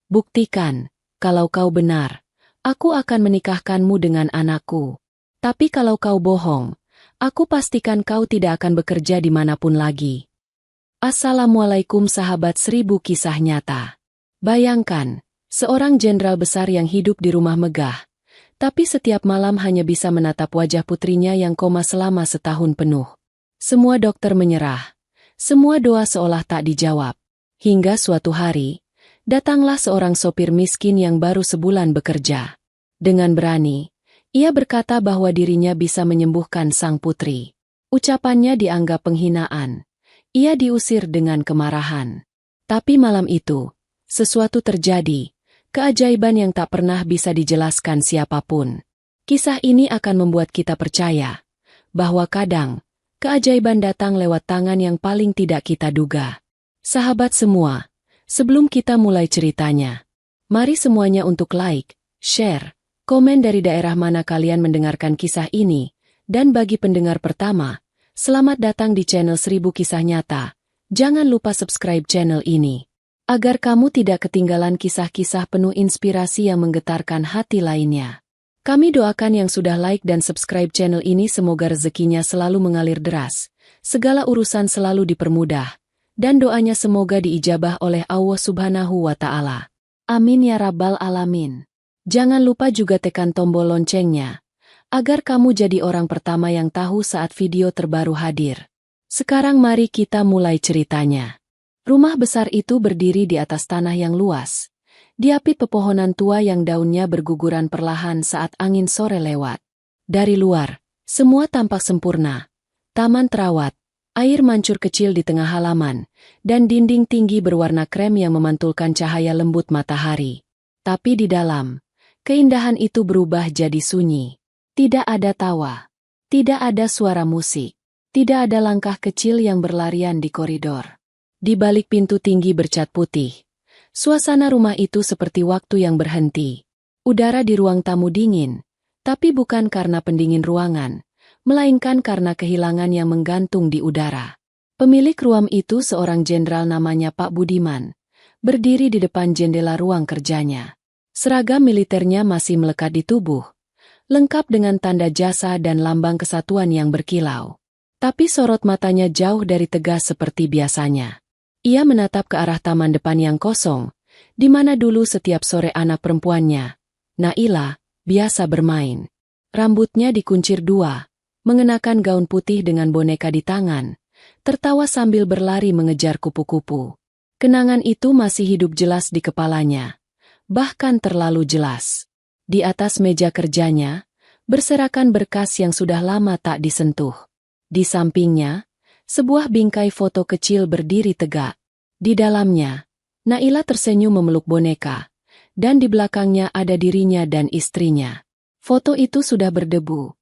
Buktikan, kalau kau benar, aku akan menikahkanmu dengan anakku. Tapi kalau kau bohong, aku pastikan kau tidak akan bekerja dimanapun lagi. Assalamualaikum sahabat 1000 kisah nyata. Bayangkan, seorang jenderal besar yang hidup di rumah megah, tapi setiap malam hanya bisa menatap wajah putrinya yang koma selama setahun penuh. Semua dokter menyerah, semua doa seolah tak dijawab. Hingga suatu hari, datanglah seorang sopir miskin yang baru sebulan bekerja. Dengan berani, ia berkata bahwa dirinya bisa menyembuhkan sang putri. Ucapannya dianggap penghinaan. Ia diusir dengan kemarahan. Tapi malam itu, sesuatu terjadi, keajaiban yang tak pernah bisa dijelaskan siapapun. Kisah ini akan membuat kita percaya bahwa kadang, keajaiban datang lewat tangan yang paling tidak kita duga. Sahabat semua, sebelum kita mulai ceritanya, mari semuanya untuk like, share, komen dari daerah mana kalian mendengarkan kisah ini, dan bagi pendengar pertama, selamat datang di channel 1000 Kisah Nyata. Jangan lupa subscribe channel ini, agar kamu tidak ketinggalan kisah-kisah penuh inspirasi yang menggetarkan hati lainnya. Kami doakan yang sudah like dan subscribe channel ini semoga rezekinya selalu mengalir deras, segala urusan selalu dipermudah, dan doanya semoga diijabah oleh Allah Subhanahu wa Ta'ala. Amin ya Rabbal Alamin. Jangan lupa juga tekan tombol loncengnya, agar kamu jadi orang pertama yang tahu saat video terbaru hadir. Sekarang mari kita mulai ceritanya. Rumah besar itu berdiri di atas tanah yang luas, diapit pepohonan tua yang daunnya berguguran perlahan saat angin sore lewat. Dari luar, semua tampak sempurna. Taman terawat, air mancur kecil di tengah halaman, dan dinding tinggi berwarna krem yang memantulkan cahaya lembut matahari. Tapi di dalam, keindahan itu berubah jadi sunyi. Tidak ada tawa, tidak ada suara musik, tidak ada langkah kecil yang berlarian di koridor. Di balik pintu tinggi bercat putih, suasana rumah itu seperti waktu yang berhenti. Udara di ruang tamu dingin, tapi bukan karena pendingin ruangan, melainkan karena kehilangan yang menggantung di udara. Pemilik ruang itu seorang jenderal namanya Pak Budiman, berdiri di depan jendela ruang kerjanya. Seragam militernya masih melekat di tubuh, lengkap dengan tanda jasa dan lambang kesatuan yang berkilau. Tapi sorot matanya jauh dari tegas seperti biasanya. Ia menatap ke arah taman depan yang kosong, di mana dulu setiap sore anak perempuannya, Naila, biasa bermain. Rambutnya dikuncir dua, mengenakan gaun putih dengan boneka di tangan, tertawa sambil berlari mengejar kupu-kupu. Kenangan itu masih hidup jelas di kepalanya, bahkan terlalu jelas. Di atas meja kerjanya, berserakan berkas yang sudah lama tak disentuh. Di sampingnya, sebuah bingkai foto kecil berdiri tegak. Di dalamnya, Naila tersenyum memeluk boneka, dan di belakangnya ada dirinya dan istrinya. Foto itu sudah berdebu,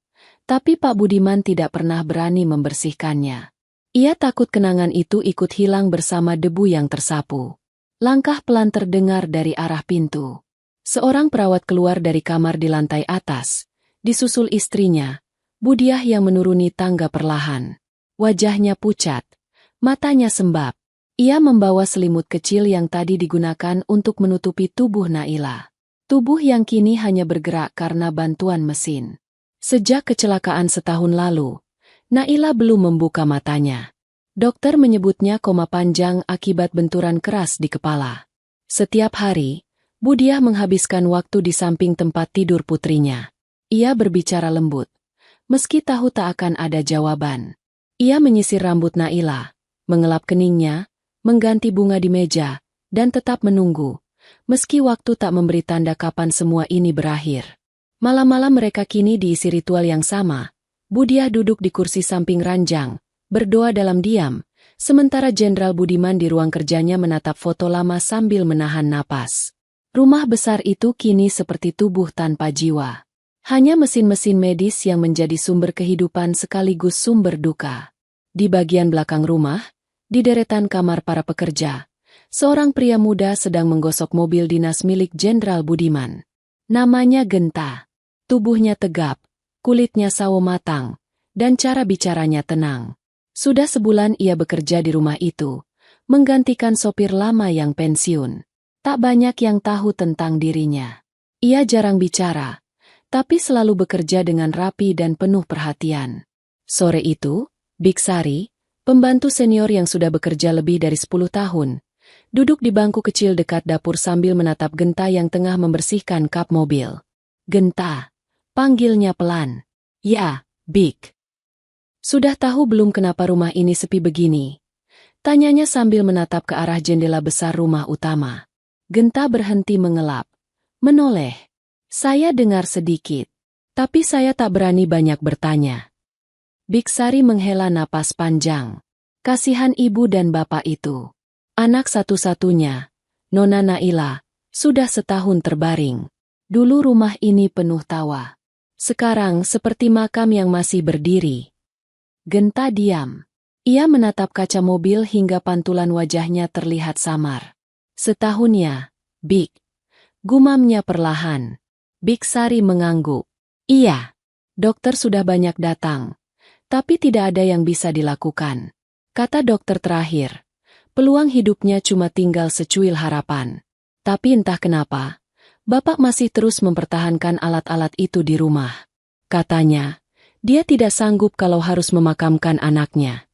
tapi Pak Budiman tidak pernah berani membersihkannya. Ia takut kenangan itu ikut hilang bersama debu yang tersapu. Langkah pelan terdengar dari arah pintu. Seorang perawat keluar dari kamar di lantai atas, disusul istrinya, Budiah yang menuruni tangga perlahan. Wajahnya pucat, matanya sembab. Ia membawa selimut kecil yang tadi digunakan untuk menutupi tubuh Naila. Tubuh yang kini hanya bergerak karena bantuan mesin. Sejak kecelakaan setahun lalu, Naila belum membuka matanya. Dokter menyebutnya koma panjang akibat benturan keras di kepala. Setiap hari, Budiah menghabiskan waktu di samping tempat tidur putrinya. Ia berbicara lembut, meski tahu tak akan ada jawaban. Ia menyisir rambut Naila, mengelap keningnya, mengganti bunga di meja, dan tetap menunggu, meski waktu tak memberi tanda kapan semua ini berakhir. Malam-malam mereka kini diisi ritual yang sama. Budiah duduk di kursi samping ranjang, berdoa dalam diam, sementara Jenderal Budiman di ruang kerjanya menatap foto lama sambil menahan napas. Rumah besar itu kini seperti tubuh tanpa jiwa. Hanya mesin-mesin medis yang menjadi sumber kehidupan sekaligus sumber duka. Di bagian belakang rumah, di deretan kamar para pekerja, seorang pria muda sedang menggosok mobil dinas milik Jenderal Budiman. Namanya Genta. Tubuhnya tegap, kulitnya sawo matang, dan cara bicaranya tenang. Sudah sebulan ia bekerja di rumah itu, menggantikan sopir lama yang pensiun. Tak banyak yang tahu tentang dirinya. Ia jarang bicara, tapi selalu bekerja dengan rapi dan penuh perhatian. Sore itu, Biksari, pembantu senior yang sudah bekerja lebih dari 10 tahun, duduk di bangku kecil dekat dapur sambil menatap Genta yang tengah membersihkan kap mobil. "Genta," panggilnya pelan. "Ya, Bik." "Sudah tahu belum kenapa rumah ini sepi begini?" tanyanya sambil menatap ke arah jendela besar rumah utama. Genta berhenti mengelap, menoleh. "Saya dengar sedikit, tapi saya tak berani banyak bertanya." Biksari menghela napas panjang. Kasihan ibu dan bapak itu. Anak satu-satunya, Nona Naila, sudah setahun terbaring. Dulu rumah ini penuh tawa. Sekarang seperti makam yang masih berdiri. Genta diam. Ia menatap kaca mobil hingga pantulan wajahnya terlihat samar. "Setahun ya, Bik," gumamnya perlahan. Biksari mengangguk. "Iya, dokter sudah banyak datang, tapi tidak ada yang bisa dilakukan. Kata dokter terakhir, peluang hidupnya cuma tinggal secuil harapan. Tapi entah kenapa, Bapak masih terus mempertahankan alat-alat itu di rumah. Katanya, dia tidak sanggup kalau harus memakamkan anaknya."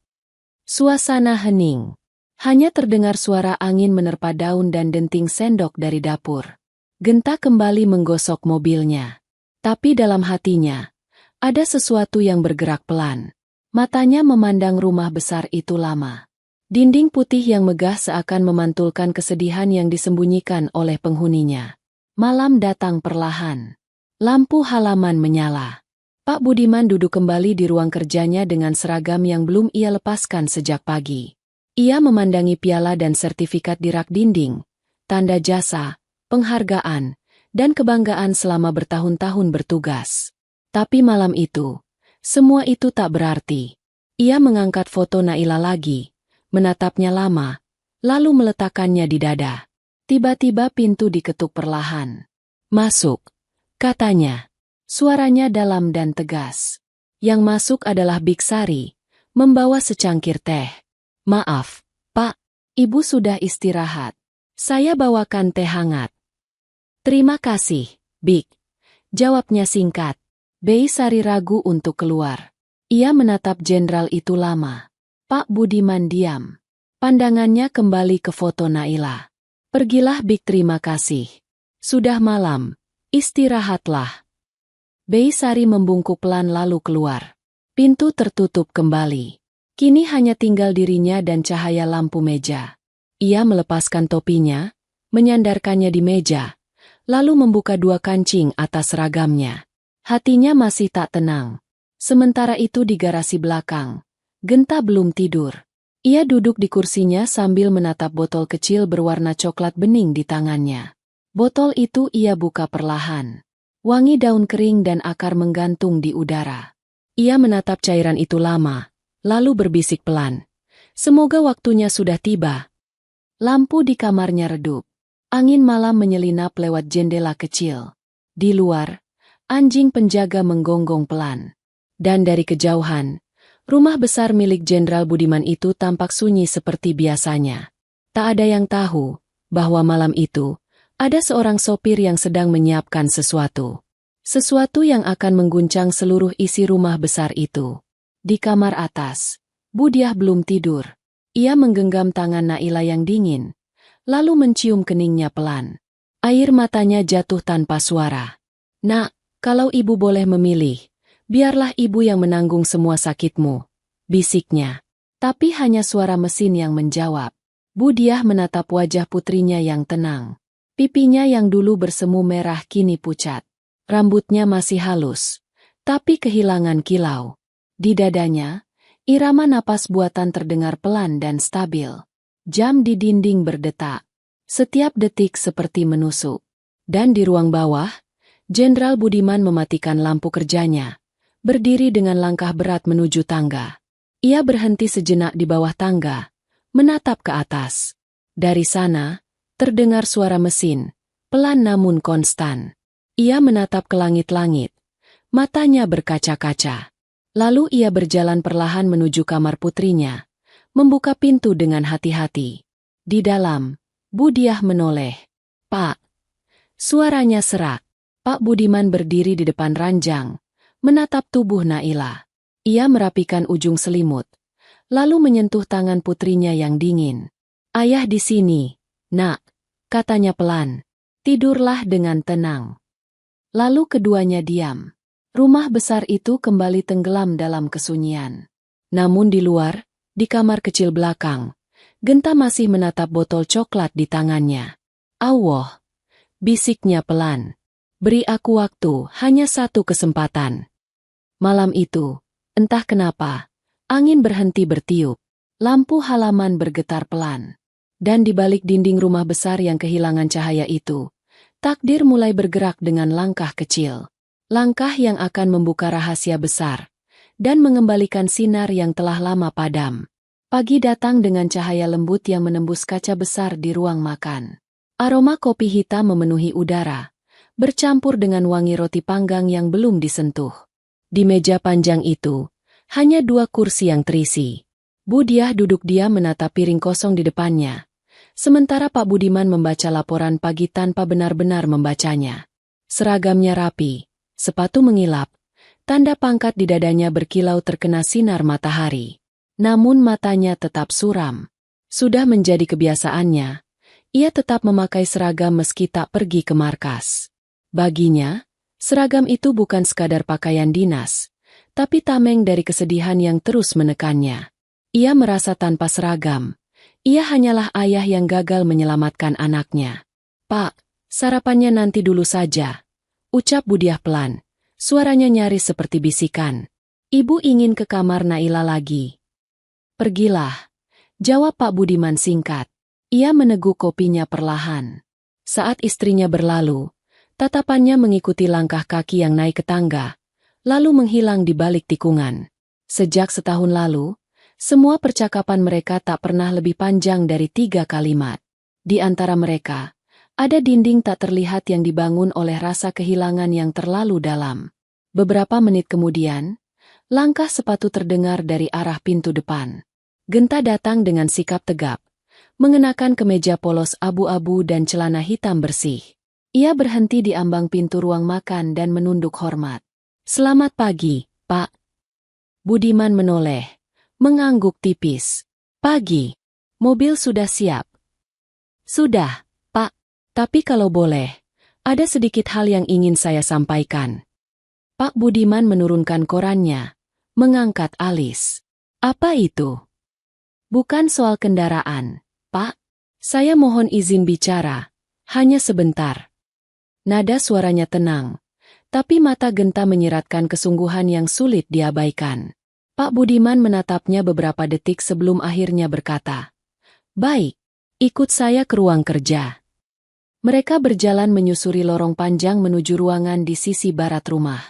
Suasana hening. Hanya terdengar suara angin menerpa daun dan denting sendok dari dapur. Genta kembali menggosok mobilnya. Tapi dalam hatinya, ada sesuatu yang bergerak pelan. Matanya memandang rumah besar itu lama. Dinding putih yang megah seakan memantulkan kesedihan yang disembunyikan oleh penghuninya. Malam datang perlahan. Lampu halaman menyala. Pak Budiman duduk kembali di ruang kerjanya dengan seragam yang belum ia lepaskan sejak pagi. Ia memandangi piala dan sertifikat di rak dinding, tanda jasa, penghargaan, dan kebanggaan selama bertahun-tahun bertugas. Tapi malam itu, semua itu tak berarti. Ia mengangkat foto Naila lagi, menatapnya lama, lalu meletakkannya di dada. Tiba-tiba pintu diketuk perlahan. "Masuk," katanya. Suaranya dalam dan tegas. Yang masuk adalah Biksari, membawa secangkir teh. "Maaf, Pak, Ibu sudah istirahat. Saya bawakan teh hangat." "Terima kasih, Bik," jawabnya singkat. Biksari ragu untuk keluar. Ia menatap jenderal itu lama. Pak Budiman diam. Pandangannya kembali ke foto Naila. "Pergilah Bik, terima kasih. Sudah malam, istirahatlah." Biksari membungkuk pelan lalu keluar. Pintu tertutup kembali. Kini hanya tinggal dirinya dan cahaya lampu meja. Ia melepaskan topinya, menyandarkannya di meja, lalu membuka dua kancing atas seragamnya. Hatinya masih tak tenang. Sementara itu di garasi belakang, Genta belum tidur. Ia duduk di kursinya sambil menatap botol kecil berwarna coklat bening di tangannya. Botol itu ia buka perlahan. Wangi daun kering dan akar menggantung di udara. Ia menatap cairan itu lama, lalu berbisik pelan. Semoga waktunya sudah tiba. Lampu di kamarnya redup. Angin malam menyelinap lewat jendela kecil. Di luar, anjing penjaga menggonggong pelan. Dan dari kejauhan, rumah besar milik Jenderal Budiman itu tampak sunyi seperti biasanya. Tak ada yang tahu bahwa malam itu, ada seorang sopir yang sedang menyiapkan sesuatu. Sesuatu yang akan mengguncang seluruh isi rumah besar itu. Di kamar atas, Budiah belum tidur. Ia menggenggam tangan Naila yang dingin, lalu mencium keningnya pelan. Air matanya jatuh tanpa suara. "Nak, kalau ibu boleh memilih, biarlah ibu yang menanggung semua sakitmu," bisiknya. Tapi hanya suara mesin yang menjawab. Budiah menatap wajah putrinya yang tenang. Pipinya yang dulu bersemu merah kini pucat. Rambutnya masih halus, tapi kehilangan kilau. Di dadanya, irama napas buatan terdengar pelan dan stabil. Jam di dinding berdetak. Setiap detik seperti menusuk. Dan di ruang bawah, Jenderal Budiman mematikan lampu kerjanya, berdiri dengan langkah berat menuju tangga. Ia berhenti sejenak di bawah tangga, menatap ke atas. Dari sana, terdengar suara mesin, pelan namun konstan. Ia menatap ke langit-langit, matanya berkaca-kaca. Lalu ia berjalan perlahan menuju kamar putrinya, membuka pintu dengan hati-hati. Di dalam, Budiah menoleh. Pak. Suaranya serak. Pak Budiman berdiri di depan ranjang, menatap tubuh Naila. Ia merapikan ujung selimut, lalu menyentuh tangan putrinya yang dingin. Ayah di sini, nak, katanya pelan. Tidurlah dengan tenang. Lalu keduanya diam. Rumah besar itu kembali tenggelam dalam kesunyian. Namun di luar, di kamar kecil belakang, Genta masih menatap botol coklat di tangannya. Allah, bisiknya pelan. Beri aku waktu, hanya satu kesempatan. Malam itu, entah kenapa, angin berhenti bertiup. Lampu halaman bergetar pelan. Dan di balik dinding rumah besar yang kehilangan cahaya itu, takdir mulai bergerak dengan langkah kecil. Langkah yang akan membuka rahasia besar dan mengembalikan sinar yang telah lama padam. Pagi datang dengan cahaya lembut yang menembus kaca besar di ruang makan. Aroma kopi hitam memenuhi udara, bercampur dengan wangi roti panggang yang belum disentuh. Di meja panjang itu, hanya 2 kursi yang terisi. Bu Diah duduk diam menatap piring kosong di depannya, sementara Pak Budiman membaca laporan pagi tanpa benar-benar membacanya. Seragamnya rapi, sepatu mengilap, tanda pangkat di dadanya berkilau terkena sinar matahari. Namun matanya tetap suram. Sudah menjadi kebiasaannya, ia tetap memakai seragam meski tak pergi ke markas. Baginya, seragam itu bukan sekadar pakaian dinas, tapi tameng dari kesedihan yang terus menekannya. Ia merasa tanpa seragam, ia hanyalah ayah yang gagal menyelamatkan anaknya. Pak, sarapannya nanti dulu saja, ucap Bu Diah pelan, suaranya nyaris seperti bisikan. Ibu ingin ke kamar Naila lagi. Pergilah, jawab Pak Budiman singkat. Ia meneguk kopinya perlahan. Saat istrinya berlalu, tatapannya mengikuti langkah kaki yang naik ke tangga, lalu menghilang di balik tikungan. Sejak setahun lalu, semua percakapan mereka tak pernah lebih panjang dari 3 kalimat. Di antara mereka, ada dinding tak terlihat yang dibangun oleh rasa kehilangan yang terlalu dalam. Beberapa menit kemudian, langkah sepatu terdengar dari arah pintu depan. Genta datang dengan sikap tegap, mengenakan kemeja polos abu-abu dan celana hitam bersih. Ia berhenti di ambang pintu ruang makan dan menunduk hormat. Selamat pagi, Pak. Budiman menoleh, mengangguk tipis. Pagi. Mobil sudah siap. Sudah, Pak. Tapi kalau boleh, ada sedikit hal yang ingin saya sampaikan. Pak Budiman menurunkan korannya, mengangkat alis. Apa itu? Bukan soal kendaraan, Pak. Saya mohon izin bicara, hanya sebentar. Nada suaranya tenang, tapi mata Genta menyiratkan kesungguhan yang sulit diabaikan. Pak Budiman menatapnya beberapa detik sebelum akhirnya berkata, "Baik, ikut saya ke ruang kerja." Mereka berjalan menyusuri lorong panjang menuju ruangan di sisi barat rumah.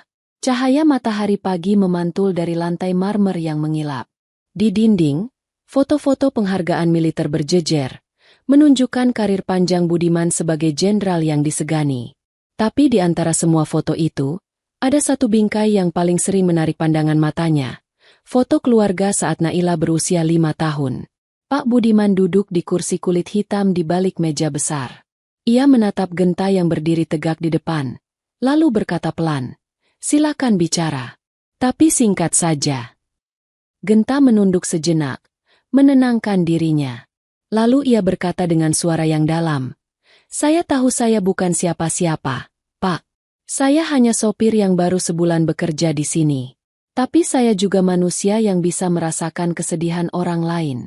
Cahaya matahari pagi memantul dari lantai marmer yang mengilap. Di dinding, foto-foto penghargaan militer berjejer, menunjukkan karir panjang Budiman sebagai jenderal yang disegani. Tapi di antara semua foto itu, ada satu bingkai yang paling sering menarik pandangan matanya. Foto keluarga saat Naila berusia 5 tahun. Pak Budiman duduk di kursi kulit hitam di balik meja besar. Ia menatap Genta yang berdiri tegak di depan, lalu berkata pelan, "Silakan bicara, tapi singkat saja." Genta menunduk sejenak, menenangkan dirinya. Lalu ia berkata dengan suara yang dalam, "Saya tahu saya bukan siapa-siapa, Pak. Saya hanya sopir yang baru sebulan bekerja di sini. Tapi saya juga manusia yang bisa merasakan kesedihan orang lain.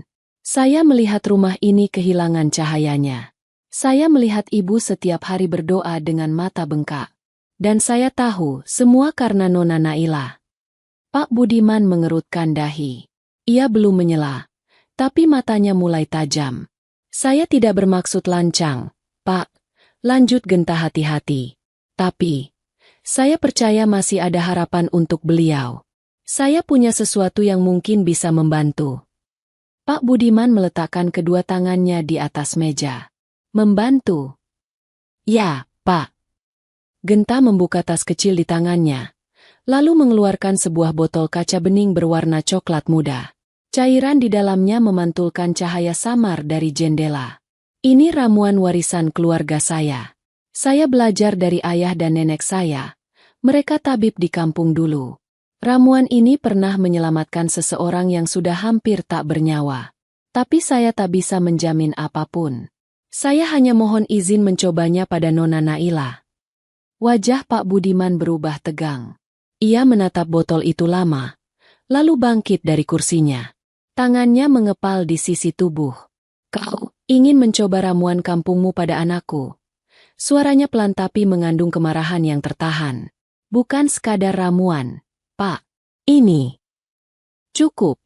Saya melihat rumah ini kehilangan cahayanya. Saya melihat ibu setiap hari berdoa dengan mata bengkak. Dan saya tahu semua karena Nona Naila." Pak Budiman mengerutkan dahi. Ia belum menyela, tapi matanya mulai tajam. "Saya tidak bermaksud lancang, Pak," lanjut Genta hati-hati. "Tapi, saya percaya masih ada harapan untuk beliau. Saya punya sesuatu yang mungkin bisa membantu." Pak Budiman meletakkan kedua tangannya di atas meja. "Membantu?" "Ya, Pak." Genta membuka tas kecil di tangannya, lalu mengeluarkan sebuah botol kaca bening berwarna coklat muda. Cairan di dalamnya memantulkan cahaya samar dari jendela. Ini ramuan warisan keluarga saya. Saya belajar dari ayah dan nenek saya. Mereka tabib di kampung dulu. Ramuan ini pernah menyelamatkan seseorang yang sudah hampir tak bernyawa. Tapi saya tak bisa menjamin apapun. Saya hanya mohon izin mencobanya pada Nona Naila. Wajah Pak Budiman berubah tegang. Ia menatap botol itu lama, lalu bangkit dari kursinya. Tangannya mengepal di sisi tubuh. Kau ingin mencoba ramuan kampungmu pada anakku? Suaranya pelan tapi mengandung kemarahan yang tertahan. Bukan sekadar ramuan, Pak. Ini. Cukup,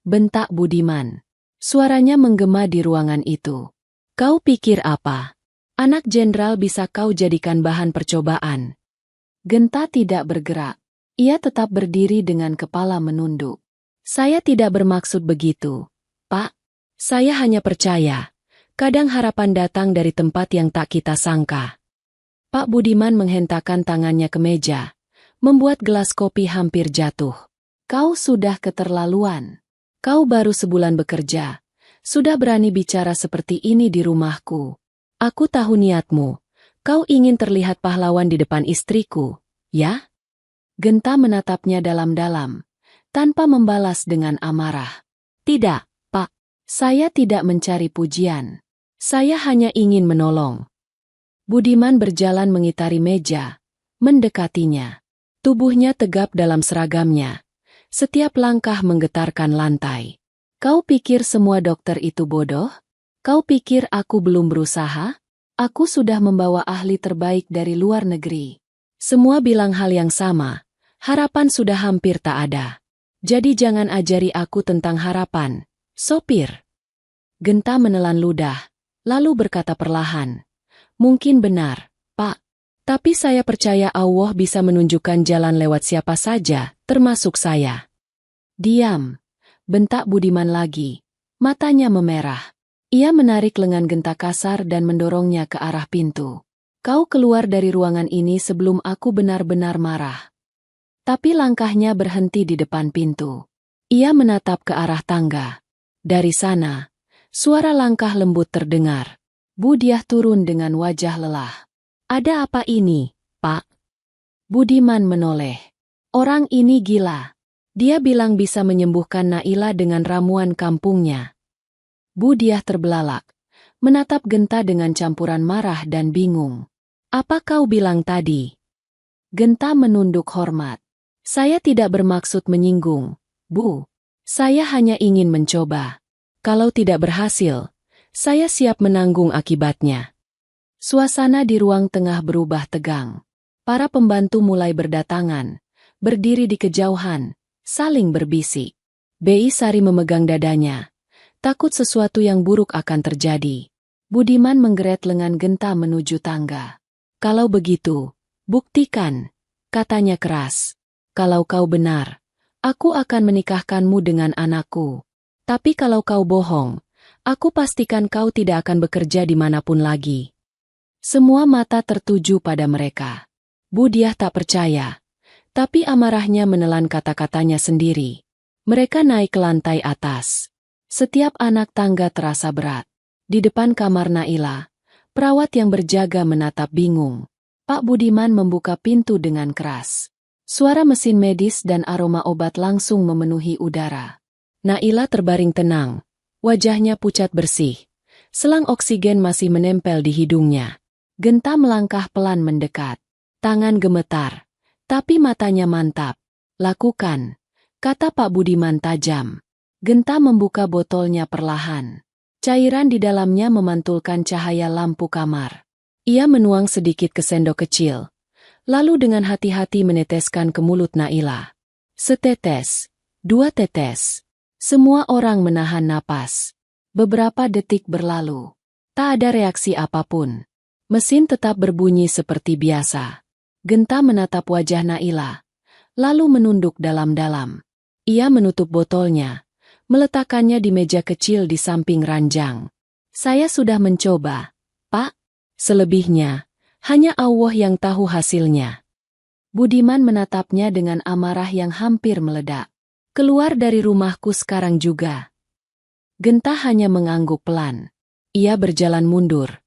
bentak Budiman. Suaranya menggema di ruangan itu. Kau pikir apa? Anak jenderal bisa kau jadikan bahan percobaan? Genta tidak bergerak. Ia tetap berdiri dengan kepala menunduk. Saya tidak bermaksud begitu, Pak. Saya hanya percaya. Kadang harapan datang dari tempat yang tak kita sangka. Pak Budiman menghentakkan tangannya ke meja, membuat gelas kopi hampir jatuh. Kau sudah keterlaluan. Kau baru sebulan bekerja. Sudah berani bicara seperti ini di rumahku. Aku tahu niatmu. Kau ingin terlihat pahlawan di depan istriku, ya? Genta menatapnya dalam-dalam, tanpa membalas dengan amarah. Tidak. Saya tidak mencari pujian. Saya hanya ingin menolong. Budiman berjalan mengitari meja, mendekatinya. Tubuhnya tegap dalam seragamnya. Setiap langkah menggetarkan lantai. Kau pikir semua dokter itu bodoh? Kau pikir aku belum berusaha? Aku sudah membawa ahli terbaik dari luar negeri. Semua bilang hal yang sama. Harapan sudah hampir tak ada. Jadi jangan ajari aku tentang harapan. Sopir. Genta menelan ludah, lalu berkata perlahan. Mungkin benar, Pak. Tapi saya percaya Allah bisa menunjukkan jalan lewat siapa saja, termasuk saya. Diam, bentak Budiman lagi. Matanya memerah. Ia menarik lengan Genta kasar dan mendorongnya ke arah pintu. Kau keluar dari ruangan ini sebelum aku benar-benar marah. Tapi langkahnya berhenti di depan pintu. Ia menatap ke arah tangga. Dari sana, suara langkah lembut terdengar. Budiah turun dengan wajah lelah. Ada apa ini, Pak? Budiman menoleh. Orang ini gila. Dia bilang bisa menyembuhkan Naila dengan ramuan kampungnya. Budiah terbelalak, menatap Genta dengan campuran marah dan bingung. Apa kau bilang tadi? Genta menunduk hormat. Saya tidak bermaksud menyinggung, Bu. Saya hanya ingin mencoba. Kalau tidak berhasil, saya siap menanggung akibatnya. Suasana di ruang tengah berubah tegang. Para pembantu mulai berdatangan, berdiri di kejauhan, saling berbisik. Bi Sari memegang dadanya, takut sesuatu yang buruk akan terjadi. Budiman menggeret lengan Genta menuju tangga. Kalau begitu, buktikan, katanya keras. Kalau kau benar, aku akan menikahkanmu dengan anakku. Tapi kalau kau bohong, aku pastikan kau tidak akan bekerja dimanapun lagi. Semua mata tertuju pada mereka. Budiah tak percaya, tapi amarahnya menelan kata-katanya sendiri. Mereka naik ke lantai atas. Setiap anak tangga terasa berat. Di depan kamar Naila, perawat yang berjaga menatap bingung. Pak Budiman membuka pintu dengan keras. Suara mesin medis dan aroma obat langsung memenuhi udara. Naila terbaring tenang, wajahnya pucat bersih. Selang oksigen masih menempel di hidungnya. Genta melangkah pelan mendekat. Tangan gemetar, tapi matanya mantap. Lakukan, kata Pak Budiman tajam. Genta membuka botolnya perlahan. Cairan di dalamnya memantulkan cahaya lampu kamar. Ia menuang sedikit ke sendok kecil. Lalu dengan hati-hati meneteskan ke mulut Naila. Setetes, 2 tetes. Semua orang menahan napas. Beberapa detik berlalu. Tak ada reaksi apapun. Mesin tetap berbunyi seperti biasa. Genta menatap wajah Naila, lalu menunduk dalam-dalam. Ia menutup botolnya, meletakkannya di meja kecil di samping ranjang. Saya sudah mencoba, Pak. Selebihnya, hanya Allah yang tahu hasilnya. Budiman menatapnya dengan amarah yang hampir meledak. Keluar dari rumahku sekarang juga. Genta hanya mengangguk pelan. Ia berjalan mundur,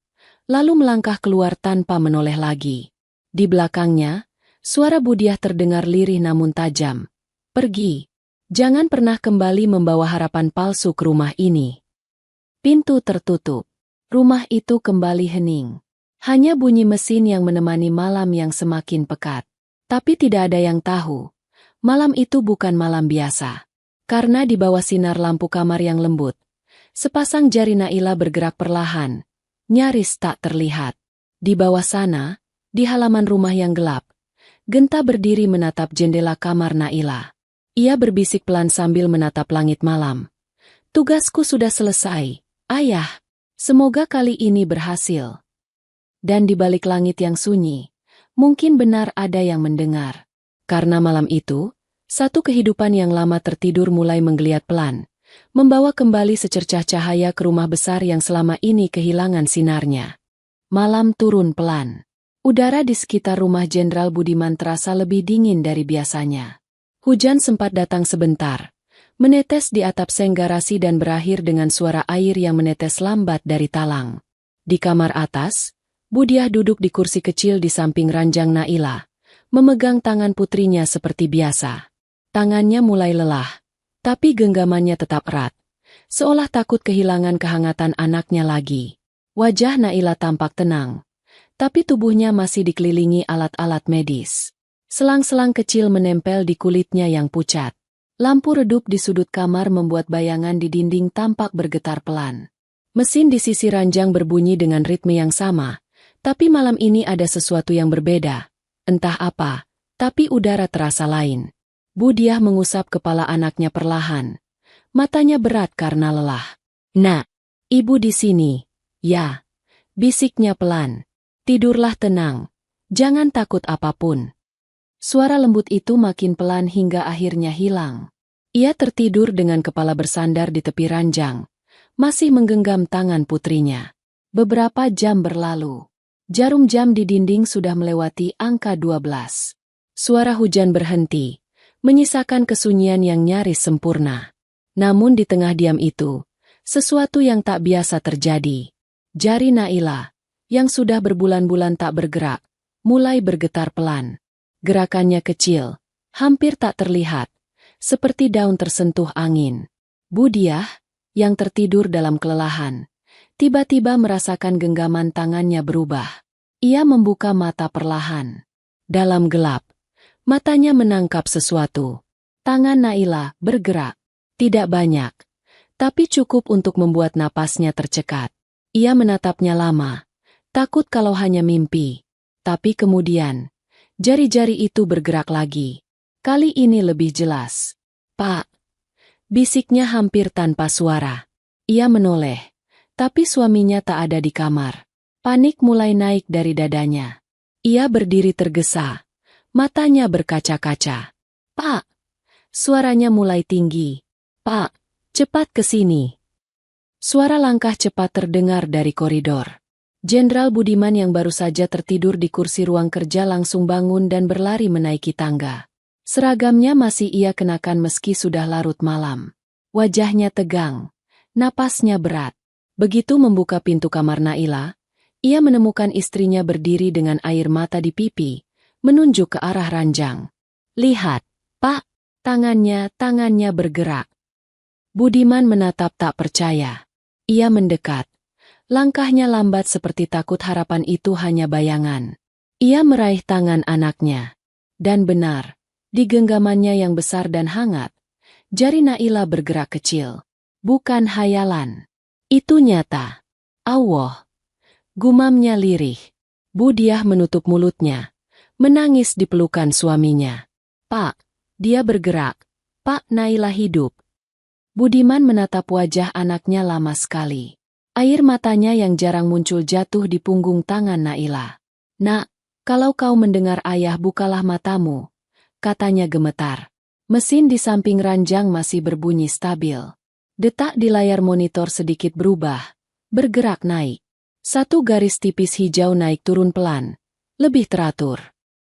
lalu melangkah keluar tanpa menoleh lagi. Di belakangnya, suara Budiah terdengar lirih namun tajam. Pergi. Jangan pernah kembali membawa harapan palsu ke rumah ini. Pintu tertutup. Rumah itu kembali hening. Hanya bunyi mesin yang menemani malam yang semakin pekat. Tapi tidak ada yang tahu. Malam itu bukan malam biasa. Karena di bawah sinar lampu kamar yang lembut, sepasang jari Naila bergerak perlahan, nyaris tak terlihat. Di bawah sana, di halaman rumah yang gelap, Genta berdiri menatap jendela kamar Naila. Ia berbisik pelan sambil menatap langit malam. Tugasku sudah selesai, Ayah. Semoga kali ini berhasil. Dan di balik langit yang sunyi, mungkin benar ada yang mendengar. Karena malam itu, satu kehidupan yang lama tertidur mulai menggeliat pelan, membawa kembali secercah cahaya ke rumah besar yang selama ini kehilangan sinarnya. Malam turun pelan. Udara di sekitar rumah Jenderal Budiman terasa lebih dingin dari biasanya. Hujan sempat datang sebentar, menetes di atap seng garasi dan berakhir dengan suara air yang menetes lambat dari talang. Di kamar atas, Budiah duduk di kursi kecil di samping ranjang Naila, memegang tangan putrinya seperti biasa. Tangannya mulai lelah, tapi genggamannya tetap erat, seolah takut kehilangan kehangatan anaknya lagi. Wajah Naila tampak tenang, tapi tubuhnya masih dikelilingi alat-alat medis. Selang-selang kecil menempel di kulitnya yang pucat. Lampu redup di sudut kamar membuat bayangan di dinding tampak bergetar pelan. Mesin di sisi ranjang berbunyi dengan ritme yang sama, tapi malam ini ada sesuatu yang berbeda. Entah apa, tapi udara terasa lain. Budiah mengusap kepala anaknya perlahan. Matanya berat karena lelah. Nak, ibu di sini. Ya, bisiknya pelan. Tidurlah tenang. Jangan takut apapun. Suara lembut itu makin pelan hingga akhirnya hilang. Ia tertidur dengan kepala bersandar di tepi ranjang, masih menggenggam tangan putrinya. Beberapa jam berlalu. Jarum jam di dinding sudah melewati angka 12. Suara hujan berhenti, menyisakan kesunyian yang nyaris sempurna. Namun di tengah diam itu, sesuatu yang tak biasa terjadi. Jari Naila, yang sudah berbulan-bulan tak bergerak, mulai bergetar pelan. Gerakannya kecil, hampir tak terlihat, seperti daun tersentuh angin. Budiah, yang tertidur dalam kelelahan, tiba-tiba merasakan genggaman tangannya berubah. Ia membuka mata perlahan. Dalam gelap, matanya menangkap sesuatu. Tangan Naila bergerak. Tidak banyak, tapi cukup untuk membuat napasnya tercekat. Ia menatapnya lama, takut kalau hanya mimpi. Tapi kemudian, jari-jari itu bergerak lagi. Kali ini lebih jelas. Pak, bisiknya hampir tanpa suara. Ia menoleh, tapi suaminya tak ada di kamar. Panik mulai naik dari dadanya. Ia berdiri tergesa, matanya berkaca-kaca. Pak, suaranya mulai tinggi. Pak, cepat ke sini. Suara langkah cepat terdengar dari koridor. Jenderal Budiman yang baru saja tertidur di kursi ruang kerja langsung bangun dan berlari menaiki tangga. Seragamnya masih ia kenakan meski sudah larut malam. Wajahnya tegang, napasnya berat. Begitu membuka pintu kamar Naila, ia menemukan istrinya berdiri dengan air mata di pipi, menunjuk ke arah ranjang. Lihat, Pak, tangannya bergerak. Budiman menatap tak percaya. Ia mendekat. Langkahnya lambat seperti takut harapan itu hanya bayangan. Ia meraih tangan anaknya. Dan benar, di genggamannya yang besar dan hangat, jari Naila bergerak kecil. Bukan hayalan. Itu nyata. Allah. Gumamnya lirih. Budiah menutup mulutnya, menangis di pelukan suaminya. Pak, dia bergerak. Pak, Naila hidup. Budiman menatap wajah anaknya lama sekali. Air matanya yang jarang muncul jatuh di punggung tangan Naila. Nak, kalau kau mendengar ayah bukalah matamu, katanya gemetar. Mesin di samping ranjang masih berbunyi stabil. Detak di layar monitor sedikit berubah, bergerak naik. Satu garis tipis hijau naik turun pelan, lebih teratur.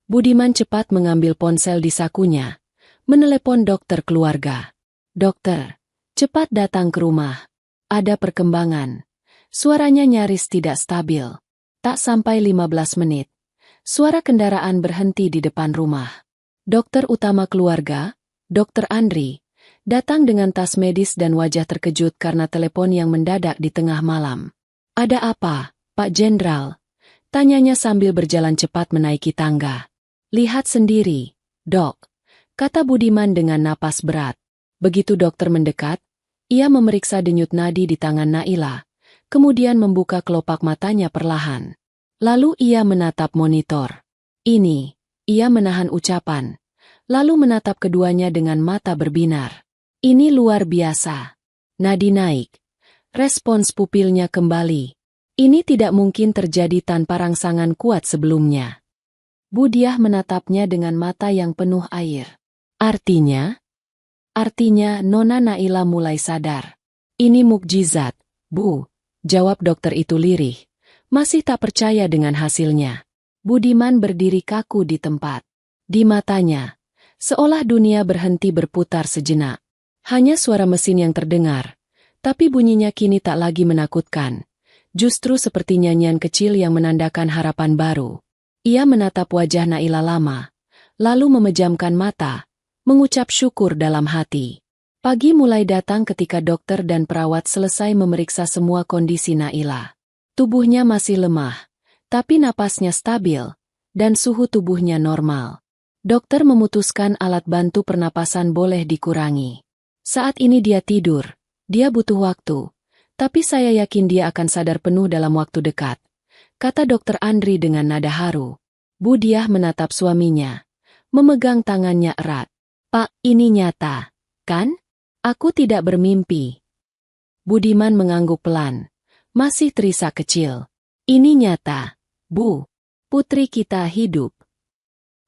Budiman cepat mengambil ponsel di sakunya, menelepon dokter keluarga. Dokter, cepat datang ke rumah. Ada perkembangan. Suaranya nyaris tidak stabil. Tak sampai 15 menit, suara kendaraan berhenti di depan rumah. Dokter utama keluarga, Dr. Andri, datang dengan tas medis dan wajah terkejut karena telepon yang mendadak di tengah malam. "Ada apa, Pak Jenderal?" tanyanya sambil berjalan cepat menaiki tangga. "Lihat sendiri, Dok," kata Budiman dengan napas berat. Begitu dokter mendekat, ia memeriksa denyut nadi di tangan Naila, kemudian membuka kelopak matanya perlahan. Lalu ia menatap monitor. Ia menahan ucapan, lalu menatap keduanya dengan mata berbinar. "Ini luar biasa." Nadi naik. Respons pupilnya kembali. Ini tidak mungkin terjadi tanpa rangsangan kuat sebelumnya. Budiah menatapnya dengan mata yang penuh air. Artinya Nona Naila mulai sadar. "Ini mukjizat, Bu," jawab dokter itu lirih. Masih tak percaya dengan hasilnya. Budiman berdiri kaku di tempat. Di matanya, seolah dunia berhenti berputar sejenak. Hanya suara mesin yang terdengar, tapi bunyinya kini tak lagi menakutkan. Justru seperti nyanyian kecil yang menandakan harapan baru. Ia menatap wajah Naila lama, lalu memejamkan mata, mengucap syukur dalam hati. Pagi mulai datang ketika dokter dan perawat selesai memeriksa semua kondisi Naila. Tubuhnya masih lemah, tapi napasnya stabil, dan suhu tubuhnya normal. Dokter memutuskan alat bantu pernapasan boleh dikurangi. "Saat ini dia tidur, dia butuh waktu, tapi saya yakin dia akan sadar penuh dalam waktu dekat," kata Dr. Andri dengan nada haru. Budiah menatap suaminya, memegang tangannya erat. "Pak, ini nyata, kan? Aku tidak bermimpi." Budiman mengangguk pelan, masih terisak kecil. "Ini nyata, Bu. Putri kita hidup."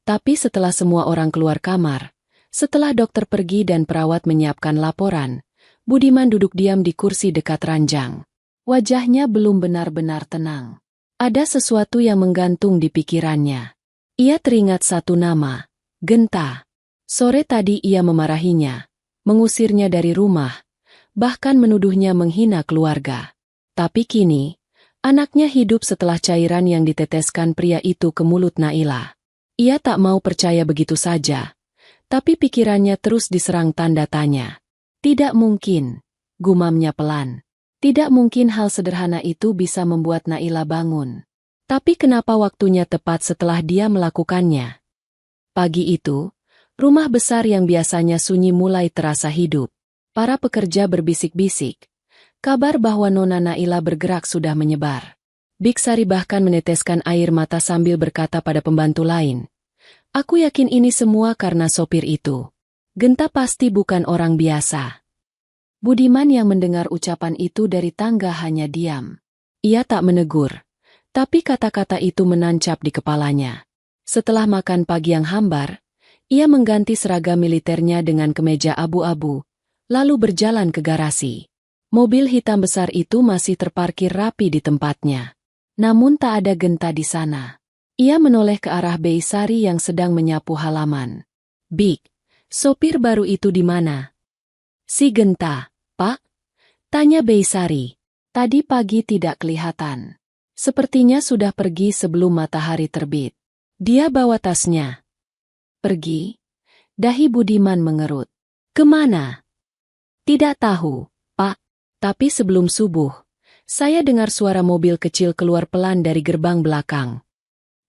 Tapi setelah semua orang keluar kamar, setelah dokter pergi dan perawat menyiapkan laporan, Budiman duduk diam di kursi dekat ranjang. Wajahnya belum benar-benar tenang. Ada sesuatu yang menggantung di pikirannya. Ia teringat satu nama, Genta. Sore tadi ia memarahinya, mengusirnya dari rumah, bahkan menuduhnya menghina keluarga. Tapi kini, anaknya hidup setelah cairan yang diteteskan pria itu ke mulut Naila. Ia tak mau percaya begitu saja, tapi pikirannya terus diserang tanda tanya. "Tidak mungkin," gumamnya pelan. "Tidak mungkin hal sederhana itu bisa membuat Naila bangun. Tapi kenapa waktunya tepat setelah dia melakukannya?" Pagi itu, rumah besar yang biasanya sunyi mulai terasa hidup. Para pekerja berbisik-bisik. Kabar bahwa Nona Naila bergerak sudah menyebar. Biksari bahkan meneteskan air mata sambil berkata pada pembantu lain, "Aku yakin ini semua karena sopir itu. Genta pasti bukan orang biasa." Budiman yang mendengar ucapan itu dari tangga hanya diam. Ia tak menegur, tapi kata-kata itu menancap di kepalanya. Setelah makan pagi yang hambar, ia mengganti seragam militernya dengan kemeja abu-abu, lalu berjalan ke garasi. Mobil hitam besar itu masih terparkir rapi di tempatnya. Namun tak ada Genta di sana. Ia menoleh ke arah Beisari yang sedang menyapu halaman. "Bik, sopir baru itu di mana?" "Si Genta, Pak?" tanya Beisari. "Tadi pagi tidak kelihatan. Sepertinya sudah pergi sebelum matahari terbit." "Dia bawa tasnya." "Pergi?" Dahi Budiman mengerut. "Kemana?" "Tidak tahu, Pak. Tapi sebelum subuh, saya dengar suara mobil kecil keluar pelan dari gerbang belakang."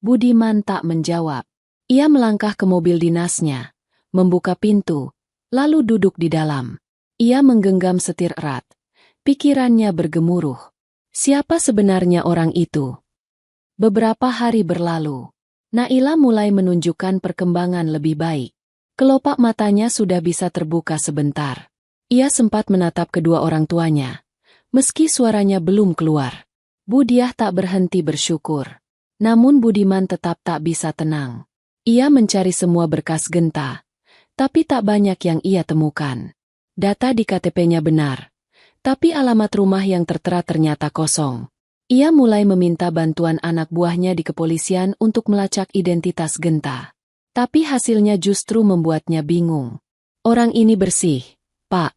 Budiman tak menjawab. Ia melangkah ke mobil dinasnya, membuka pintu, lalu duduk di dalam. Ia menggenggam setir erat. Pikirannya bergemuruh. Siapa sebenarnya orang itu? Beberapa hari berlalu. Naila mulai menunjukkan perkembangan lebih baik. Kelopak matanya sudah bisa terbuka sebentar. Ia sempat menatap kedua orang tuanya. Meski suaranya belum keluar, Budiah tak berhenti bersyukur. Namun Budiman tetap tak bisa tenang. Ia mencari semua berkas Genta, tapi tak banyak yang ia temukan. Data di KTP-nya benar, tapi alamat rumah yang tertera ternyata kosong. Ia mulai meminta bantuan anak buahnya di kepolisian untuk melacak identitas Genta. Tapi hasilnya justru membuatnya bingung. "Orang ini bersih, Pak,"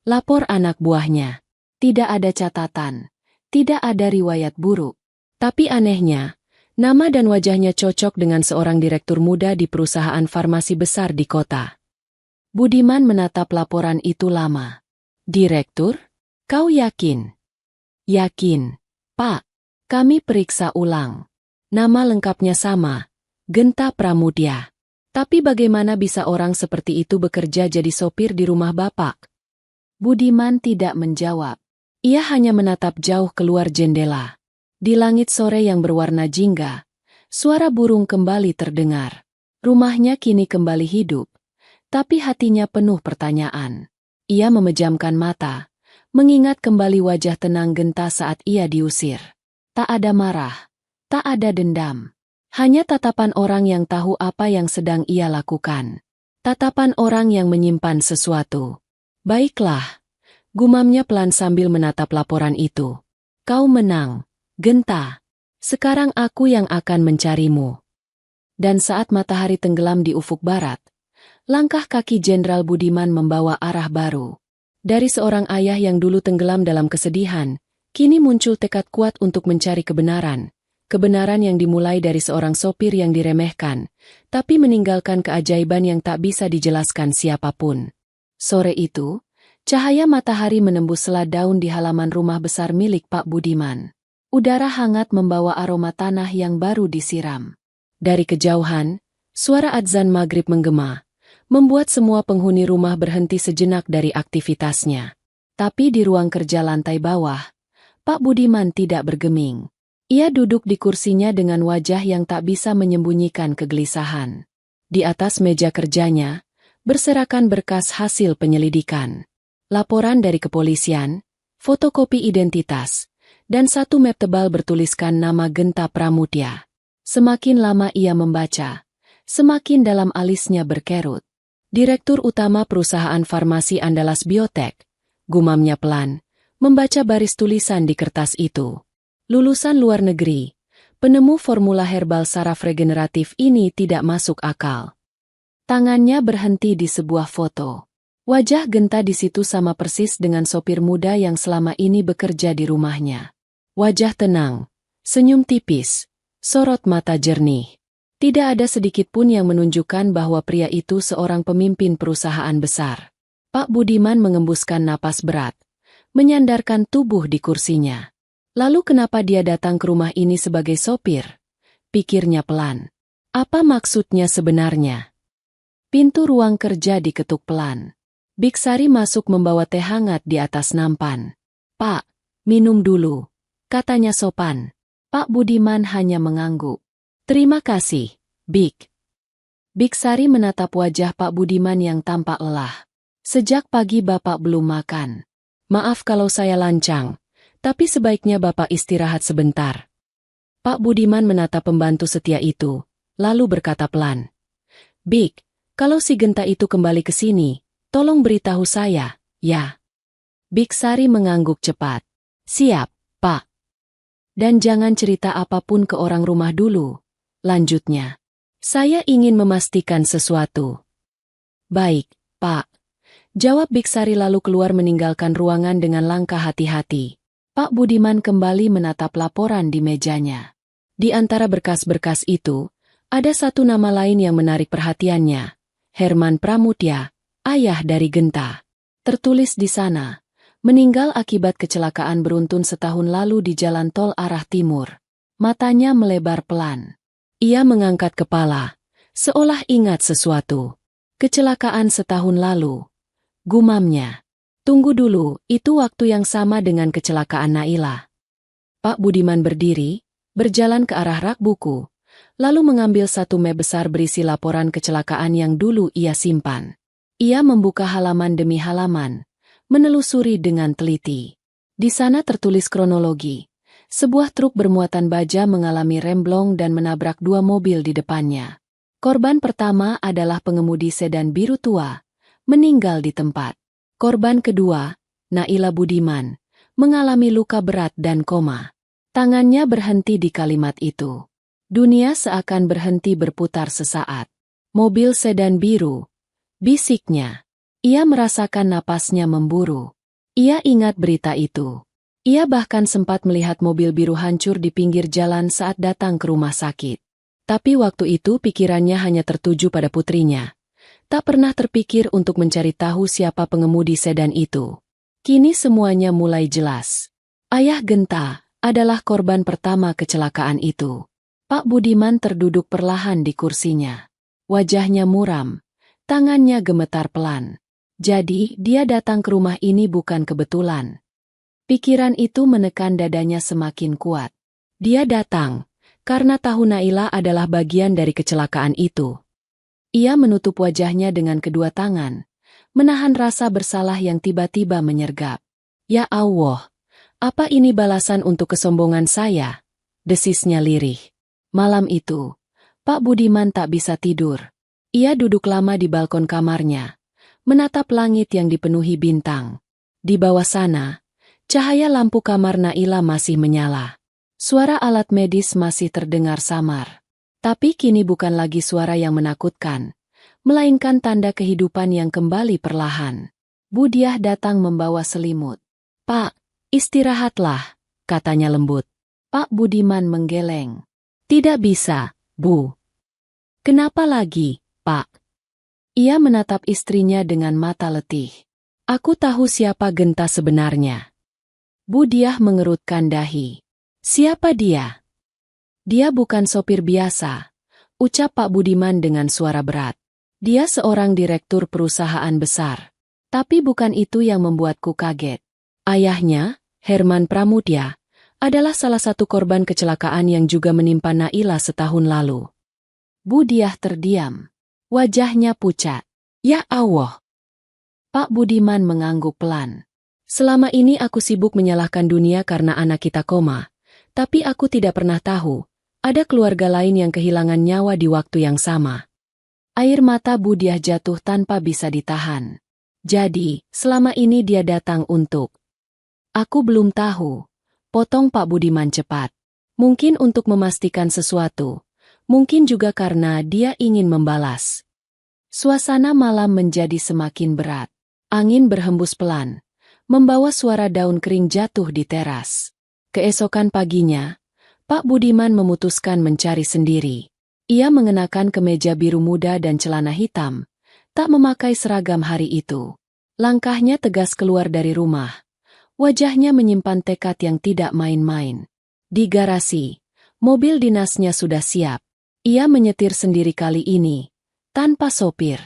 lapor anak buahnya. "Tidak ada catatan, Tidak ada riwayat buruk. Tapi anehnya, nama dan wajahnya cocok dengan seorang direktur muda di perusahaan farmasi besar di kota. Budiman menatap laporan itu lama. Direktur? Kau yakin? Yakin, Pak. Kami periksa ulang. Nama lengkapnya sama, Genta Pramudya. Tapi bagaimana bisa orang seperti itu bekerja jadi sopir di rumah Bapak? Budiman tidak menjawab. Ia hanya menatap jauh keluar jendela. Di langit sore yang berwarna jingga, suara burung kembali terdengar. Rumahnya kini kembali hidup, tapi hatinya penuh pertanyaan. Ia memejamkan mata, mengingat kembali wajah tenang Genta saat ia diusir. Tak ada marah, tak ada dendam. Hanya tatapan orang yang tahu apa yang sedang ia lakukan. Tatapan orang yang menyimpan sesuatu. Baiklah, gumamnya pelan sambil menatap laporan itu. Kau menang, Genta. Sekarang aku yang akan mencarimu. Dan saat matahari tenggelam di ufuk barat, langkah kaki Jenderal Budiman membawa arah baru. Dari seorang ayah yang dulu tenggelam dalam kesedihan, kini muncul tekad kuat untuk mencari kebenaran. Kebenaran yang dimulai dari seorang sopir yang diremehkan, tapi meninggalkan keajaiban yang tak bisa dijelaskan siapapun. Sore itu, cahaya matahari menembus sela daun di halaman rumah besar milik Pak Budiman. Udara hangat membawa aroma tanah yang baru disiram. Dari kejauhan, suara adzan maghrib menggema, membuat semua penghuni rumah berhenti sejenak dari aktivitasnya. Tapi di ruang kerja lantai bawah, Pak Budiman tidak bergeming. Ia duduk di kursinya dengan wajah yang tak bisa menyembunyikan kegelisahan. Di atas meja kerjanya, berserakan berkas hasil penyelidikan. Laporan dari kepolisian, fotokopi identitas, dan satu map tebal bertuliskan nama Genta Pramudya. Semakin lama ia membaca, semakin dalam alisnya berkerut. Direktur utama perusahaan farmasi Andalas Biotek, gumamnya pelan, membaca baris tulisan di kertas itu. Lulusan luar negeri, penemu formula herbal saraf regeneratif ini tidak masuk akal. Tangannya berhenti di sebuah foto. Wajah Genta di situ sama persis dengan sopir muda yang selama ini bekerja di rumahnya. Wajah tenang, senyum tipis, sorot mata jernih. Tidak ada sedikit pun yang menunjukkan bahwa pria itu seorang pemimpin perusahaan besar. Pak Budiman mengembuskan napas berat, menyandarkan tubuh di kursinya. Lalu kenapa dia datang ke rumah ini sebagai sopir? Pikirnya pelan. Apa maksudnya sebenarnya? Pintu ruang kerja diketuk pelan. Biksari masuk membawa teh hangat di atas nampan. Pak, minum dulu, katanya sopan. Pak Budiman hanya mengangguk. Terima kasih, Bik. Biksari menatap wajah Pak Budiman yang tampak lelah. Sejak pagi Bapak belum makan. Maaf kalau saya lancang, tapi sebaiknya Bapak istirahat sebentar. Pak Budiman menatap pembantu setia itu, lalu berkata pelan. Bik, kalau si Genta itu kembali ke sini, tolong beritahu saya, ya. Biksari mengangguk cepat. Siap, Pak. Dan jangan cerita apapun ke orang rumah dulu, lanjutnya. Saya ingin memastikan sesuatu. Baik, Pak. Jawab Biksari lalu keluar meninggalkan ruangan dengan langkah hati-hati. Pak Budiman kembali menatap laporan di mejanya. Di antara berkas-berkas itu, ada satu nama lain yang menarik perhatiannya. Herman Pramudya, ayah dari Genta. Tertulis di sana, meninggal akibat kecelakaan beruntun setahun lalu di jalan tol arah timur. Matanya melebar pelan. Ia mengangkat kepala, seolah ingat sesuatu. Kecelakaan setahun lalu. Gumamnya. Tunggu dulu, itu waktu yang sama dengan kecelakaan Naila. Pak Budiman berdiri, berjalan ke arah rak buku, lalu mengambil satu map besar berisi laporan kecelakaan yang dulu ia simpan. Ia membuka halaman demi halaman, menelusuri dengan teliti. Di sana tertulis kronologi. Sebuah truk bermuatan baja mengalami remblong dan menabrak dua mobil di depannya. Korban pertama adalah pengemudi sedan biru tua, meninggal di tempat. Korban kedua, Naila Budiman, mengalami luka berat dan koma. Tangannya berhenti di kalimat itu. Dunia seakan berhenti berputar sesaat. Mobil sedan biru, bisiknya. Ia merasakan napasnya memburu. Ia ingat berita itu. Ia bahkan sempat melihat mobil biru hancur di pinggir jalan saat datang ke rumah sakit. Tapi waktu itu pikirannya hanya tertuju pada putrinya. Tak pernah terpikir untuk mencari tahu siapa pengemudi sedan itu. Kini semuanya mulai jelas. Ayah Genta adalah korban pertama kecelakaan itu. Pak Budiman terduduk perlahan di kursinya. Wajahnya muram, tangannya gemetar pelan. Jadi, dia datang ke rumah ini bukan kebetulan. Pikiran itu menekan dadanya semakin kuat. Dia datang karena tahu Naila adalah bagian dari kecelakaan itu. Ia menutup wajahnya dengan kedua tangan, menahan rasa bersalah yang tiba-tiba menyergap. Ya Allah, apa ini balasan untuk kesombongan saya? Desisnya lirih. Malam itu, Pak Budiman tak bisa tidur. Ia duduk lama di balkon kamarnya, menatap langit yang dipenuhi bintang. Di bawah sana, cahaya lampu kamar Naila masih menyala. Suara alat medis masih terdengar samar. Tapi kini bukan lagi suara yang menakutkan, melainkan tanda kehidupan yang kembali perlahan. Budiah datang membawa selimut. "Pak, istirahatlah," katanya lembut. Pak Budiman menggeleng. "Tidak bisa, Bu." "Kenapa lagi, Pak?" Ia menatap istrinya dengan mata letih. "Aku tahu siapa Genta sebenarnya." Budiah mengerutkan dahi. "Siapa dia?" "Dia bukan sopir biasa," ucap Pak Budiman dengan suara berat. "Dia seorang direktur perusahaan besar. Tapi bukan itu yang membuatku kaget. Ayahnya, Herman Pramudya, adalah salah satu korban kecelakaan yang juga menimpa Naila setahun lalu." Budiah terdiam. Wajahnya pucat. "Ya Allah." Pak Budiman mengangguk pelan. "Selama ini aku sibuk menyalahkan dunia karena anak kita koma. Tapi aku tidak pernah tahu, ada keluarga lain yang kehilangan nyawa di waktu yang sama." Air mata Budiah jatuh tanpa bisa ditahan. "Jadi, selama ini dia datang untuk..." "Aku belum tahu," potong Pak Budiman cepat. "Mungkin untuk memastikan sesuatu. Mungkin juga karena dia ingin membalas." Suasana malam menjadi semakin berat. Angin berhembus pelan, membawa suara daun kering jatuh di teras. Keesokan paginya, Pak Budiman memutuskan mencari sendiri. Ia mengenakan kemeja biru muda dan celana hitam, tak memakai seragam hari itu. Langkahnya tegas keluar dari rumah. Wajahnya menyimpan tekad yang tidak main-main. Di garasi, mobil dinasnya sudah siap. Ia menyetir sendiri kali ini, tanpa sopir.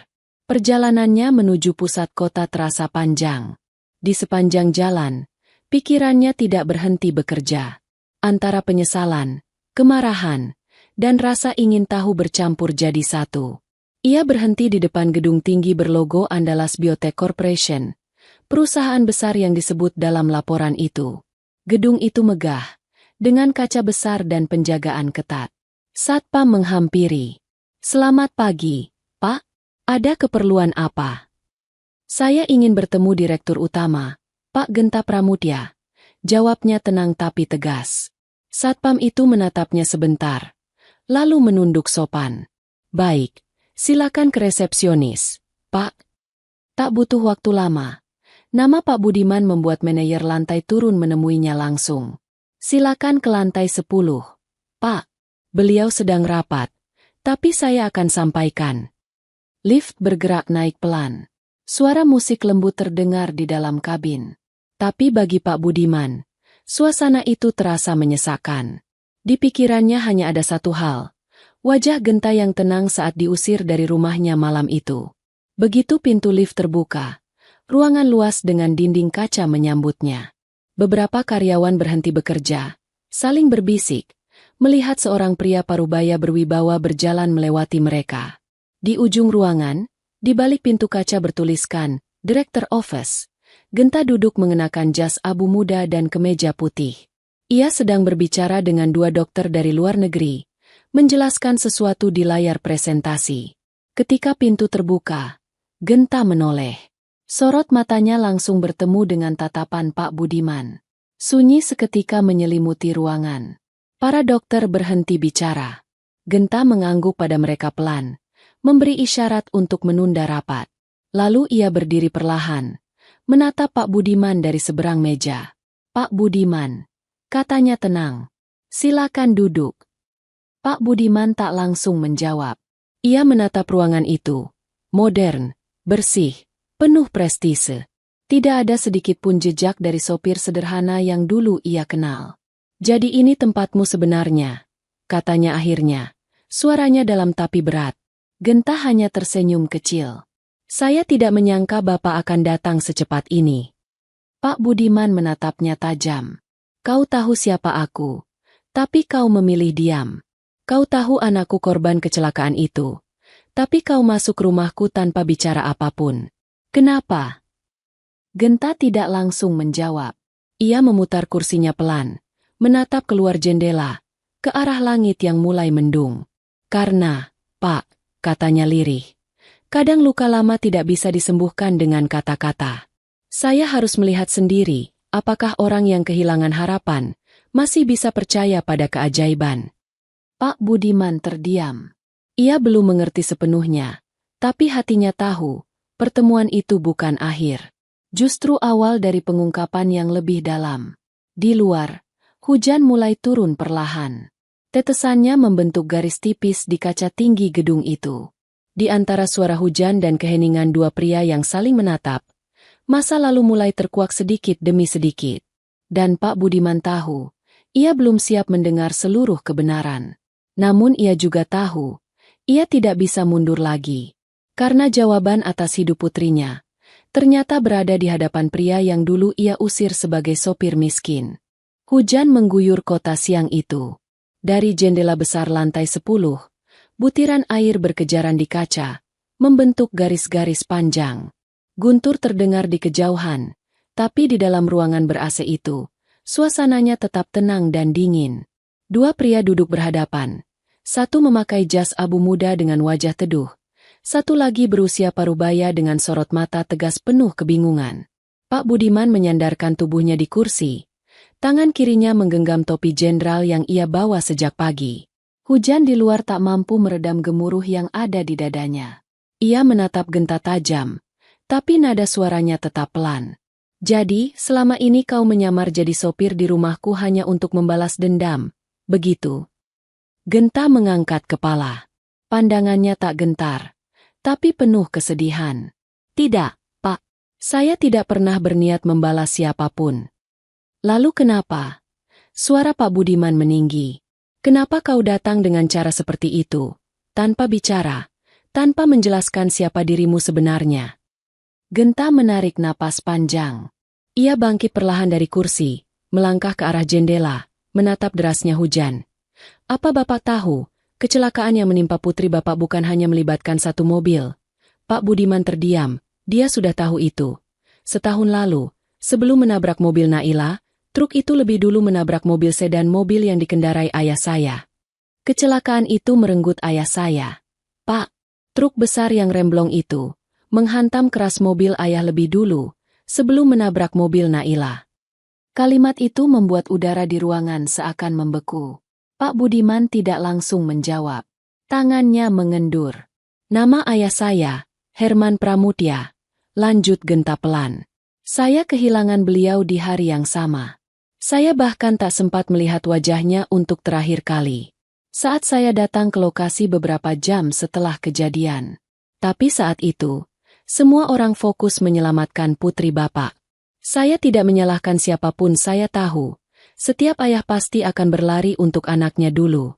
Perjalanannya menuju pusat kota terasa panjang. Di sepanjang jalan, pikirannya tidak berhenti bekerja. Antara penyesalan, kemarahan, dan rasa ingin tahu bercampur jadi satu. Ia berhenti di depan gedung tinggi berlogo Andalas Biotech Corporation, perusahaan besar yang disebut dalam laporan itu. Gedung itu megah, dengan kaca besar dan penjagaan ketat. Satpam menghampiri. "Selamat pagi, Pak. Ada keperluan apa?" "Saya ingin bertemu Direktur Utama, Pak Genta Pramudya," jawabnya tenang tapi tegas. Satpam itu menatapnya sebentar, lalu menunduk sopan. "Baik, silakan ke resepsionis, Pak." Tak butuh waktu lama. Nama Pak Budiman membuat manajer lantai turun menemuinya langsung. "Silakan ke lantai 10, Pak. Beliau sedang rapat, tapi saya akan sampaikan." Lift bergerak naik pelan. Suara musik lembut terdengar di dalam kabin. Tapi bagi Pak Budiman, suasana itu terasa menyesakkan. Di pikirannya hanya ada satu hal. Wajah Genta yang tenang saat diusir dari rumahnya malam itu. Begitu pintu lift terbuka, ruangan luas dengan dinding kaca menyambutnya. Beberapa karyawan berhenti bekerja, saling berbisik, melihat seorang pria parubaya berwibawa berjalan melewati mereka. Di ujung ruangan, di balik pintu kaca bertuliskan, "Director Office." Genta duduk mengenakan jas abu muda dan kemeja putih. Ia sedang berbicara dengan dua dokter dari luar negeri, menjelaskan sesuatu di layar presentasi. Ketika pintu terbuka, Genta menoleh. Sorot matanya langsung bertemu dengan tatapan Pak Budiman. Sunyi seketika menyelimuti ruangan. Para dokter berhenti bicara. Genta mengangguk pada mereka pelan, memberi isyarat untuk menunda rapat. Lalu ia berdiri perlahan, menatap Pak Budiman dari seberang meja. Pak Budiman, katanya tenang. Silakan duduk. Pak Budiman tak langsung menjawab. Ia menatap ruangan itu. Modern, bersih, penuh prestise. Tidak ada sedikit pun jejak dari sopir sederhana yang dulu ia kenal. Jadi ini tempatmu sebenarnya, katanya akhirnya. Suaranya dalam tapi berat. Genta hanya tersenyum kecil. Saya tidak menyangka Bapak akan datang secepat ini. Pak Budiman menatapnya tajam. Kau tahu siapa aku, tapi kau memilih diam. Kau tahu anakku korban kecelakaan itu, tapi kau masuk rumahku tanpa bicara apapun. Kenapa? Genta tidak langsung menjawab. Ia memutar kursinya pelan, menatap keluar jendela, ke arah langit yang mulai mendung. Karena, Pak, katanya lirih, kadang luka lama tidak bisa disembuhkan dengan kata-kata. Saya harus melihat sendiri, apakah orang yang kehilangan harapan masih bisa percaya pada keajaiban. Pak Budiman terdiam. Ia belum mengerti sepenuhnya, tapi hatinya tahu, pertemuan itu bukan akhir. Justru awal dari pengungkapan yang lebih dalam. Di luar, hujan mulai turun perlahan. Tetesannya membentuk garis tipis di kaca tinggi gedung itu. Di antara suara hujan dan keheningan dua pria yang saling menatap, masa lalu mulai terkuak sedikit demi sedikit. Dan Pak Budiman tahu, ia belum siap mendengar seluruh kebenaran. Namun ia juga tahu, ia tidak bisa mundur lagi. Karena jawaban atas hidup putrinya, ternyata berada di hadapan pria yang dulu ia usir sebagai sopir miskin. Hujan mengguyur kota siang itu. Dari jendela besar lantai 10, butiran air berkejaran di kaca, membentuk garis-garis panjang. Guntur terdengar di kejauhan, tapi di dalam ruangan ber-AC itu, suasananya tetap tenang dan dingin. Dua pria duduk berhadapan. Satu memakai jas abu muda dengan wajah teduh. Satu lagi berusia parubaya dengan sorot mata tegas penuh kebingungan. Pak Budiman menyandarkan tubuhnya di kursi. Tangan kirinya menggenggam topi jenderal yang ia bawa sejak pagi. Hujan di luar tak mampu meredam gemuruh yang ada di dadanya. Ia menatap Genta tajam, tapi nada suaranya tetap pelan. Jadi, selama ini kau menyamar jadi sopir di rumahku hanya untuk membalas dendam, begitu? Genta mengangkat kepala. Pandangannya tak gentar, tapi penuh kesedihan. Tidak, Pak. Saya tidak pernah berniat membalas siapapun. Lalu kenapa? Suara Pak Budiman meninggi. Kenapa kau datang dengan cara seperti itu, tanpa bicara, tanpa menjelaskan siapa dirimu sebenarnya? Genta menarik napas panjang. Ia bangkit perlahan dari kursi, melangkah ke arah jendela, menatap derasnya hujan. Apa Bapak tahu, kecelakaan yang menimpa putri Bapak bukan hanya melibatkan satu mobil? Pak Budiman terdiam, dia sudah tahu itu. Setahun lalu, sebelum menabrak mobil Naila, truk itu lebih dulu menabrak mobil sedan mobil yang dikendarai ayah saya. Kecelakaan itu merenggut ayah saya. Pak, truk besar yang remblong itu menghantam keras mobil ayah lebih dulu, sebelum menabrak mobil Naila. Kalimat itu membuat udara di ruangan seakan membeku. Pak Budiman tidak langsung menjawab. Tangannya mengendur. Nama ayah saya, Herman Pramutya. Lanjut Genta pelan. Saya kehilangan beliau di hari yang sama. Saya bahkan tak sempat melihat wajahnya untuk terakhir kali. Saat saya datang ke lokasi beberapa jam setelah kejadian. Tapi saat itu, semua orang fokus menyelamatkan putri Bapak. Saya tidak menyalahkan siapapun, saya tahu. Setiap ayah pasti akan berlari untuk anaknya dulu.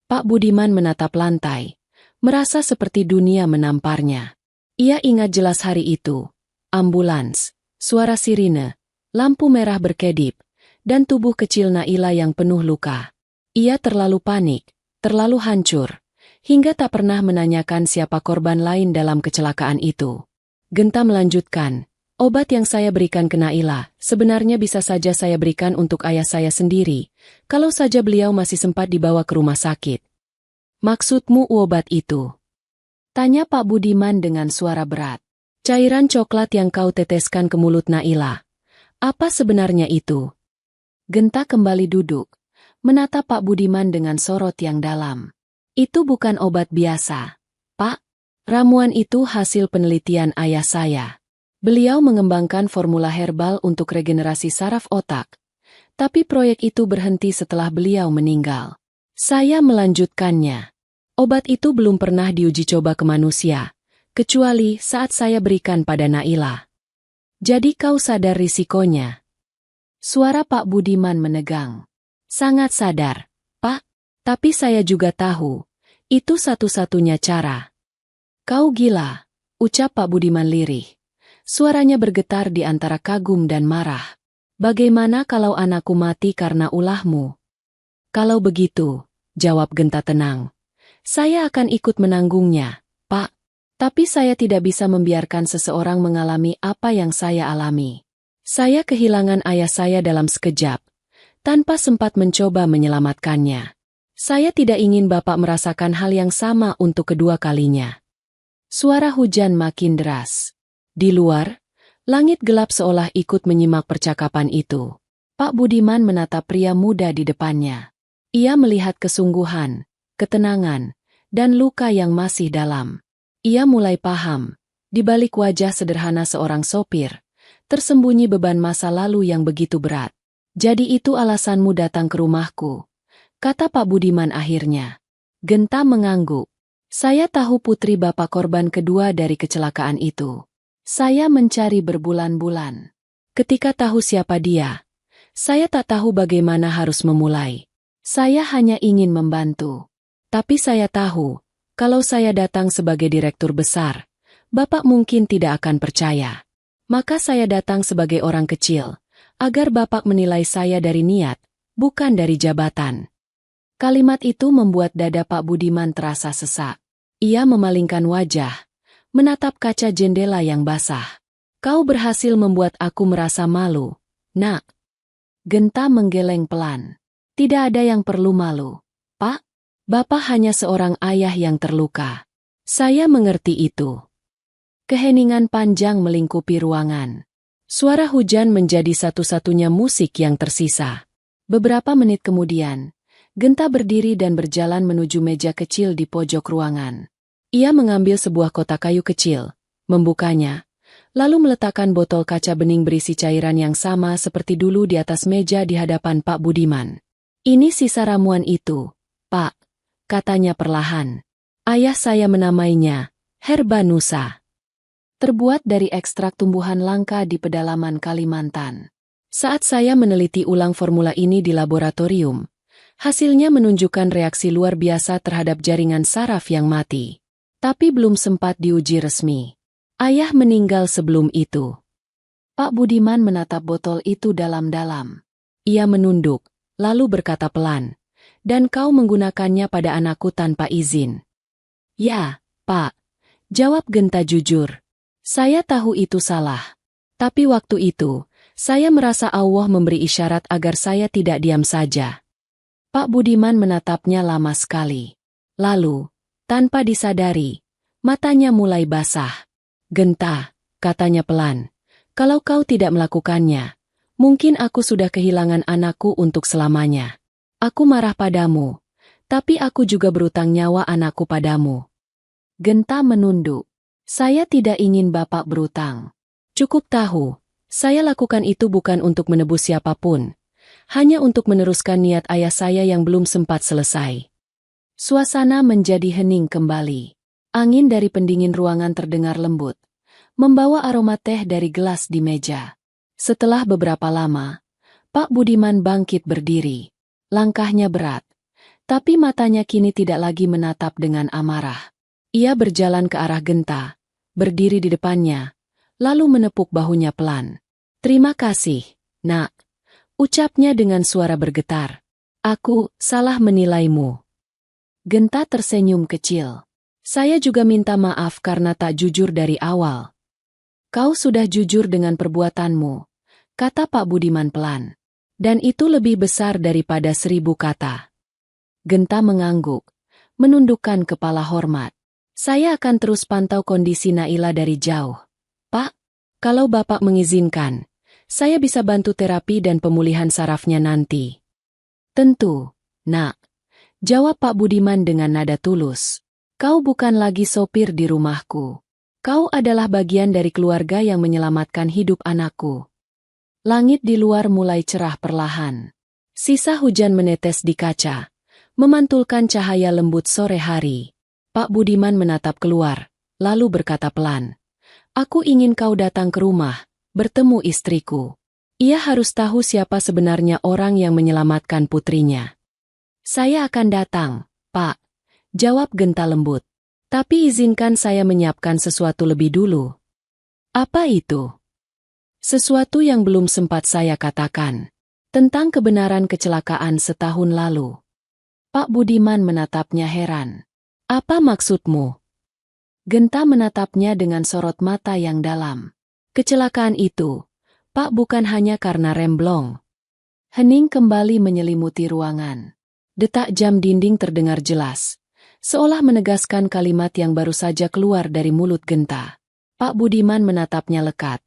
Pak Budiman menatap lantai, merasa seperti dunia menamparnya. Ia ingat jelas hari itu. Ambulans, suara sirine, lampu merah berkedip, dan tubuh kecil Naila yang penuh luka. Ia terlalu panik, terlalu hancur, hingga tak pernah menanyakan siapa korban lain dalam kecelakaan itu. Genta melanjutkan. Obat yang saya berikan ke Naila, sebenarnya bisa saja saya berikan untuk ayah saya sendiri, kalau saja beliau masih sempat dibawa ke rumah sakit. Maksudmu obat itu? Tanya Pak Budiman dengan suara berat. Cairan coklat yang kau teteskan ke mulut Naila. Apa sebenarnya itu? Genta kembali duduk, menatap Pak Budiman dengan sorot yang dalam. Itu bukan obat biasa, Pak. Ramuan itu hasil penelitian ayah saya. Beliau mengembangkan formula herbal untuk regenerasi saraf otak, Tapi proyek itu berhenti setelah beliau meninggal. Saya melanjutkannya. Obat itu belum pernah diuji coba ke manusia, kecuali saat saya berikan pada Naila. Jadi kau sadar risikonya? Suara Pak Budiman menegang. Sangat sadar, Pak. Tapi saya juga tahu, itu satu-satunya cara. Kau gila, ucap Pak Budiman lirih. Suaranya bergetar di antara kagum dan marah. Bagaimana kalau anakku mati karena ulahmu? Kalau begitu, jawab Genta tenang. Saya akan ikut menanggungnya, Pak. Tapi saya tidak bisa membiarkan seseorang mengalami apa yang saya alami. Saya kehilangan ayah saya dalam sekejap, tanpa sempat mencoba menyelamatkannya. Saya tidak ingin Bapak merasakan hal yang sama untuk kedua kalinya. Suara hujan makin deras. Di luar, langit gelap seolah ikut menyimak percakapan itu. Pak Budiman menatap pria muda di depannya. Ia melihat kesungguhan, ketenangan, dan luka yang masih dalam. Ia mulai paham, di balik wajah sederhana seorang sopir, tersembunyi beban masa lalu yang begitu berat. Jadi itu alasanmu datang ke rumahku, kata Pak Budiman akhirnya. Genta mengangguk. Saya tahu putri Bapak korban kedua dari kecelakaan itu. Saya mencari berbulan-bulan. Ketika tahu siapa dia, saya tak tahu bagaimana harus memulai. Saya hanya ingin membantu. Tapi saya tahu, kalau saya datang sebagai direktur besar, Bapak mungkin tidak akan percaya. Maka saya datang sebagai orang kecil, agar Bapak menilai saya dari niat, bukan dari jabatan. Kalimat itu membuat dada Pak Budiman terasa sesak. Ia memalingkan wajah, menatap kaca jendela yang basah. Kau berhasil membuat aku merasa malu, Nak. Genta menggeleng pelan. Tidak ada yang perlu malu, Pak. Bapak hanya seorang ayah yang terluka. Saya mengerti itu. Keheningan panjang melingkupi ruangan. Suara hujan menjadi satu-satunya musik yang tersisa. Beberapa menit kemudian, Genta berdiri dan berjalan menuju meja kecil di pojok ruangan. Ia mengambil sebuah kotak kayu kecil, membukanya, lalu meletakkan botol kaca bening berisi cairan yang sama seperti dulu di atas meja di hadapan Pak Budiman. Ini sisa ramuan itu, Pak, katanya perlahan. Ayah saya menamainya herba nusa. Terbuat dari ekstrak tumbuhan langka di pedalaman Kalimantan. Saat saya meneliti ulang formula ini di laboratorium, hasilnya menunjukkan reaksi luar biasa terhadap jaringan saraf yang mati. Tapi belum sempat diuji resmi. Ayah meninggal sebelum itu. Pak Budiman menatap botol itu dalam-dalam. Ia menunduk, lalu berkata pelan, dan kau menggunakannya pada anakku tanpa izin. Ya, Pak, jawab Genta jujur. Saya tahu itu salah. Tapi waktu itu, saya merasa Allah memberi isyarat agar saya tidak diam saja. Pak Budiman menatapnya lama sekali. Lalu, tanpa disadari, matanya mulai basah. Genta, katanya pelan, kalau kau tidak melakukannya, mungkin aku sudah kehilangan anakku untuk selamanya. Aku marah padamu, tapi aku juga berutang nyawa anakku padamu. Genta menunduk. Saya tidak ingin Bapak berutang. Cukup tahu, saya lakukan itu bukan untuk menebus siapapun, hanya untuk meneruskan niat ayah saya yang belum sempat selesai. Suasana menjadi hening kembali. Angin dari pendingin ruangan terdengar lembut, membawa aroma teh dari gelas di meja. Setelah beberapa lama, Pak Budiman bangkit berdiri. Langkahnya berat, tapi matanya kini tidak lagi menatap dengan amarah. Ia berjalan ke arah Genta, berdiri di depannya, lalu menepuk bahunya pelan. Terima kasih, Nak, ucapnya dengan suara bergetar. Aku salah menilaimu. Genta tersenyum kecil. Saya juga minta maaf karena tak jujur dari awal. Kau sudah jujur dengan perbuatanmu, kata Pak Budiman pelan. Dan itu lebih besar daripada 1000 kata. Genta mengangguk, menundukkan kepala hormat. Saya akan terus pantau kondisi Naila dari jauh. Pak, kalau Bapak mengizinkan, saya bisa bantu terapi dan pemulihan sarafnya nanti. Tentu, Nak, jawab Pak Budiman dengan nada tulus. Kau bukan lagi sopir di rumahku. Kau adalah bagian dari keluarga yang menyelamatkan hidup anakku. Langit di luar mulai cerah perlahan. Sisa hujan menetes di kaca, memantulkan cahaya lembut sore hari. Pak Budiman menatap keluar, lalu berkata pelan, "Aku ingin kau datang ke rumah, bertemu istriku. Ia harus tahu siapa sebenarnya orang yang menyelamatkan putrinya." "Saya akan datang, Pak," jawab Genta lembut. "Tapi izinkan saya menyiapkan sesuatu lebih dulu." "Apa itu?" "Sesuatu yang belum sempat saya katakan. Tentang kebenaran kecelakaan setahun lalu." Pak Budiman menatapnya heran. "Apa maksudmu?" Genta menatapnya dengan sorot mata yang dalam. "Kecelakaan itu, Pak, bukan hanya karena remblong." Hening kembali menyelimuti ruangan. Detak jam dinding terdengar jelas, seolah menegaskan kalimat yang baru saja keluar dari mulut Genta. Pak Budiman menatapnya lekat.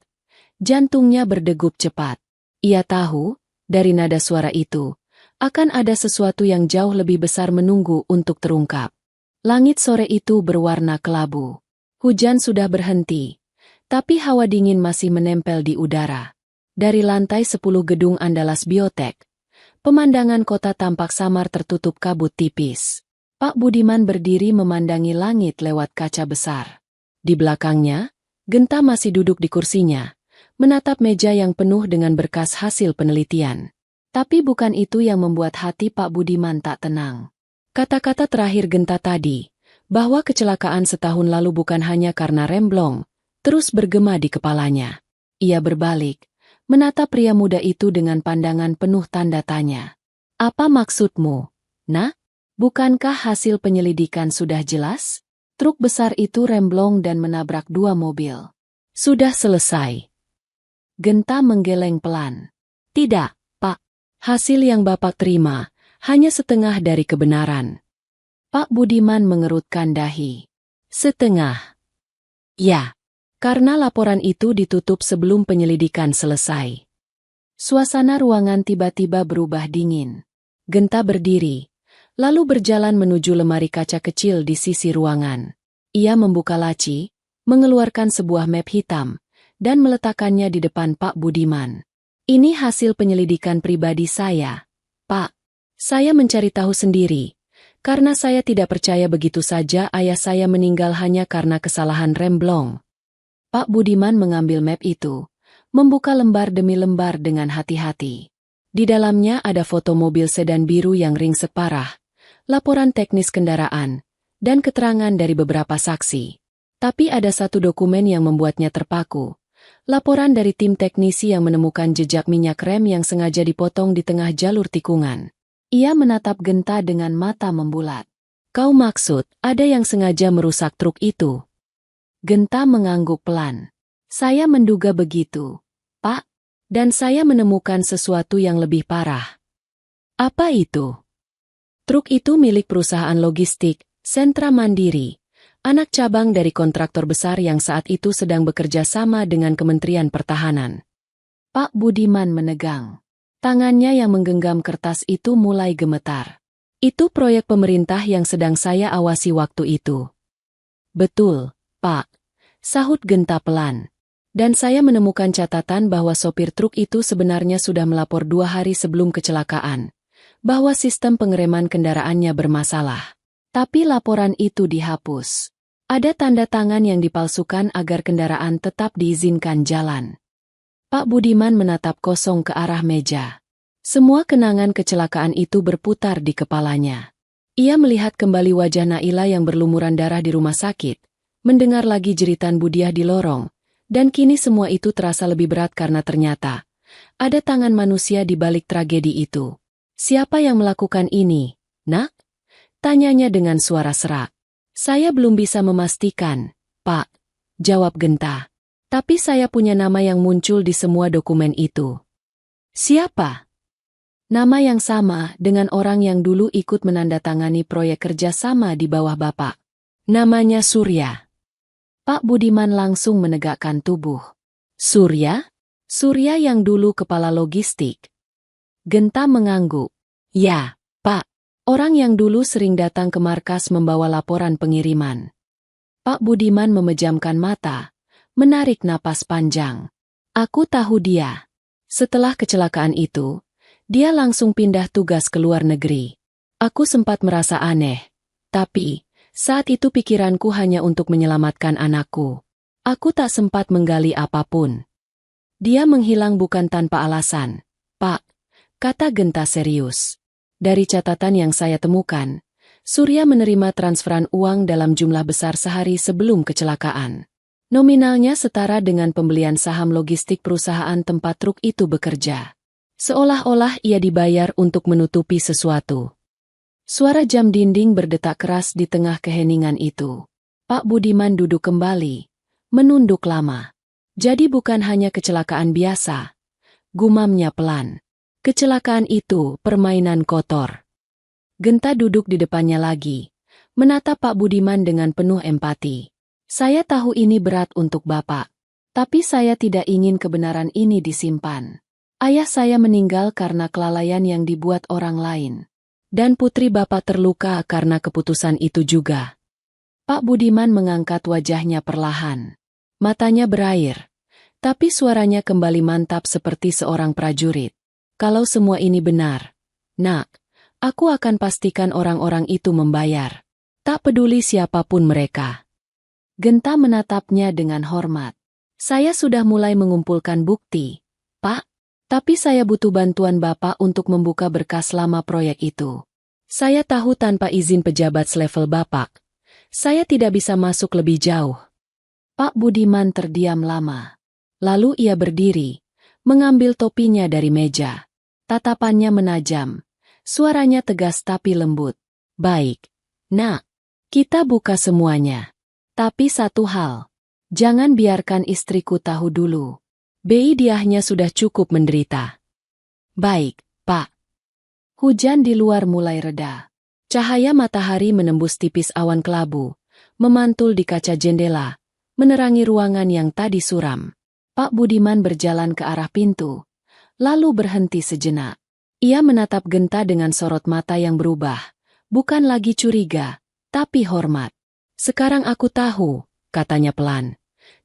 Jantungnya berdegup cepat. Ia tahu, dari nada suara itu, akan ada sesuatu yang jauh lebih besar menunggu untuk terungkap. Langit sore itu berwarna kelabu. Hujan sudah berhenti, tapi hawa dingin masih menempel di udara. Dari lantai 10 gedung Andalas Biotek, pemandangan kota tampak samar tertutup kabut tipis. Pak Budiman berdiri memandangi langit lewat kaca besar. Di belakangnya, Genta masih duduk di kursinya, menatap meja yang penuh dengan berkas hasil penelitian. Tapi bukan itu yang membuat hati Pak Budiman tak tenang. Kata-kata terakhir Genta tadi, bahwa kecelakaan setahun lalu bukan hanya karena remblong, terus bergema di kepalanya. Ia berbalik, menatap pria muda itu dengan pandangan penuh tanda tanya. "Apa maksudmu, Nak? Bukankah hasil penyelidikan sudah jelas? Truk besar itu remblong dan menabrak 2 mobil. Sudah selesai." Genta menggeleng pelan. "Tidak, Pak. Hasil yang Bapak terima hanya setengah dari kebenaran." Pak Budiman mengerutkan dahi. "Setengah?" "Ya, karena laporan itu ditutup sebelum penyelidikan selesai." Suasana ruangan tiba-tiba berubah dingin. Genta berdiri, lalu berjalan menuju lemari kaca kecil di sisi ruangan. Ia membuka laci, mengeluarkan sebuah map hitam, dan meletakkannya di depan Pak Budiman. "Ini hasil penyelidikan pribadi saya, Pak. Saya mencari tahu sendiri, karena saya tidak percaya begitu saja ayah saya meninggal hanya karena kesalahan remblong." Pak Budiman mengambil map itu, membuka lembar demi lembar dengan hati-hati. Di dalamnya ada foto mobil sedan biru yang ringsek parah, laporan teknis kendaraan, dan keterangan dari beberapa saksi. Tapi ada satu dokumen yang membuatnya terpaku. Laporan dari tim teknisi yang menemukan jejak minyak rem yang sengaja dipotong di tengah jalur tikungan. Ia menatap Genta dengan mata membulat. "Kau maksud, ada yang sengaja merusak truk itu?" Genta mengangguk pelan. "Saya menduga begitu, Pak. Dan saya menemukan sesuatu yang lebih parah." "Apa itu?" "Truk itu milik perusahaan logistik, Sentra Mandiri, anak cabang dari kontraktor besar yang saat itu sedang bekerja sama dengan Kementerian Pertahanan." Pak Budiman menegang. Tangannya yang menggenggam kertas itu mulai gemetar. "Itu proyek pemerintah yang sedang saya awasi waktu itu." "Betul, Pak," sahut Genta pelan. "Dan saya menemukan catatan bahwa sopir truk itu sebenarnya sudah melapor 2 hari sebelum kecelakaan, bahwa sistem pengereman kendaraannya bermasalah. Tapi laporan itu dihapus. Ada tanda tangan yang dipalsukan agar kendaraan tetap diizinkan jalan." Pak Budiman menatap kosong ke arah meja. Semua kenangan kecelakaan itu berputar di kepalanya. Ia melihat kembali wajah Naila yang berlumuran darah di rumah sakit, mendengar lagi jeritan Budiah di lorong, dan kini semua itu terasa lebih berat karena ternyata ada tangan manusia di balik tragedi itu. "Siapa yang melakukan ini, Nak?" tanyanya dengan suara serak. "Saya belum bisa memastikan, Pak," jawab Genta. "Tapi saya punya nama yang muncul di semua dokumen itu." "Siapa?" "Nama yang sama dengan orang yang dulu ikut menandatangani proyek kerja sama di bawah Bapak. Namanya Surya." Pak Budiman langsung menegakkan tubuh. "Surya? Surya yang dulu kepala logistik?" Genta mengangguk. "Ya, Pak. Orang yang dulu sering datang ke markas membawa laporan pengiriman." Pak Budiman memejamkan mata, menarik napas panjang. "Aku tahu dia. Setelah kecelakaan itu, dia langsung pindah tugas ke luar negeri. Aku sempat merasa aneh, tapi saat itu pikiranku hanya untuk menyelamatkan anakku. Aku tak sempat menggali apapun. Dia menghilang bukan tanpa alasan, Pak, kata Genta serius. Dari catatan yang saya temukan, Surya menerima transferan uang dalam jumlah besar sehari sebelum kecelakaan. Nominalnya setara dengan pembelian saham logistik perusahaan tempat truk itu bekerja. Seolah-olah ia dibayar untuk menutupi sesuatu. Suara jam dinding berdetak keras di tengah keheningan itu. Pak Budiman duduk kembali, menunduk lama. Jadi bukan hanya kecelakaan biasa, gumamnya pelan. Kecelakaan itu permainan kotor. Genta duduk di depannya lagi, menatap Pak Budiman dengan penuh empati. Saya tahu ini berat untuk Bapak, tapi saya tidak ingin kebenaran ini disimpan. Ayah saya meninggal karena kelalaian yang dibuat orang lain. Dan putri Bapak terluka karena keputusan itu juga. Pak Budiman mengangkat wajahnya perlahan. Matanya berair, tapi suaranya kembali mantap seperti seorang prajurit. Kalau semua ini benar, Nak, aku akan pastikan orang-orang itu membayar. Tak peduli siapapun mereka. Genta menatapnya dengan hormat. Saya sudah mulai mengumpulkan bukti, Pak, tapi saya butuh bantuan Bapak untuk membuka berkas lama proyek itu. Saya tahu tanpa izin pejabat selevel Bapak, saya tidak bisa masuk lebih jauh. Pak Budiman terdiam lama. Lalu ia berdiri, mengambil topinya dari meja. Tatapannya menajam, suaranya tegas tapi lembut. Baik, Nak, kita buka semuanya. Tapi satu hal, jangan biarkan istriku tahu dulu. Diahnya sudah cukup menderita. Baik, Pak. Hujan di luar mulai reda. Cahaya matahari menembus tipis awan kelabu, memantul di kaca jendela, menerangi ruangan yang tadi suram. Pak Budiman berjalan ke arah pintu, lalu berhenti sejenak. Ia menatap Genta dengan sorot mata yang berubah, bukan lagi curiga, tapi hormat. Sekarang aku tahu, katanya pelan.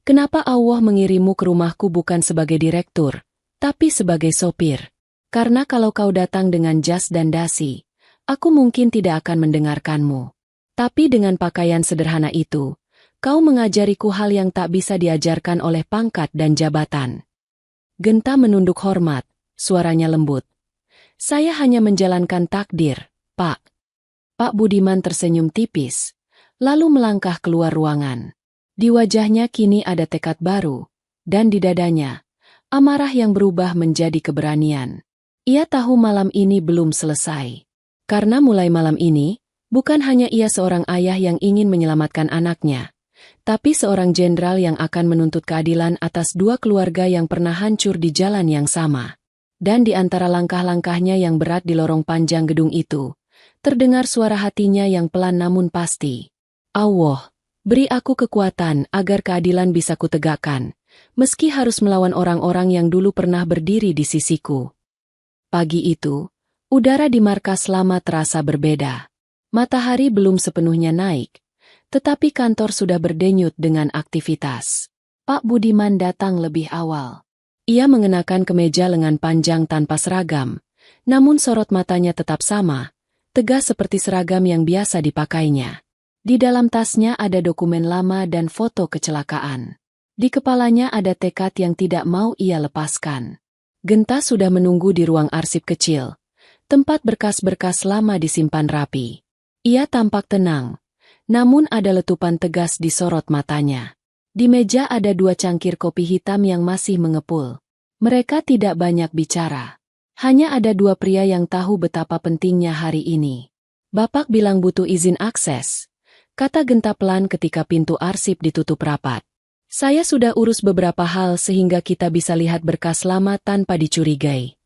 Kenapa Allah mengirimmu ke rumahku bukan sebagai direktur, tapi sebagai sopir. Karena kalau kau datang dengan jas dan dasi, aku mungkin tidak akan mendengarkanmu. Tapi dengan pakaian sederhana itu, kau mengajariku hal yang tak bisa diajarkan oleh pangkat dan jabatan. Genta menunduk hormat, suaranya lembut. Saya hanya menjalankan takdir, Pak. Pak Budiman tersenyum tipis, lalu melangkah keluar ruangan. Di wajahnya kini ada tekad baru, dan di dadanya, amarah yang berubah menjadi keberanian. Ia tahu malam ini belum selesai. Karena mulai malam ini, bukan hanya ia seorang ayah yang ingin menyelamatkan anaknya, tapi seorang jenderal yang akan menuntut keadilan atas dua keluarga yang pernah hancur di jalan yang sama. Dan di antara langkah-langkahnya yang berat di lorong panjang gedung itu, terdengar suara hatinya yang pelan namun pasti. Allah, beri aku kekuatan agar keadilan bisa kutegakkan, meski harus melawan orang-orang yang dulu pernah berdiri di sisiku. Pagi itu, udara di markas lama terasa berbeda. Matahari belum sepenuhnya naik, tetapi kantor sudah berdenyut dengan aktivitas. Pak Budiman datang lebih awal. Ia mengenakan kemeja lengan panjang tanpa seragam, namun sorot matanya tetap sama, tegas seperti seragam yang biasa dipakainya. Di dalam tasnya ada dokumen lama dan foto kecelakaan. Di kepalanya ada tekad yang tidak mau ia lepaskan. Genta sudah menunggu di ruang arsip kecil, tempat berkas-berkas lama disimpan rapi. Ia tampak tenang, namun ada letupan tegas di sorot matanya. Di meja ada dua cangkir kopi hitam yang masih mengepul. Mereka tidak banyak bicara. Hanya ada dua pria yang tahu betapa pentingnya hari ini. Bapak bilang butuh izin akses, kata Genta pelan ketika pintu arsip ditutup rapat. Saya sudah urus beberapa hal sehingga kita bisa lihat berkas lama tanpa dicurigai.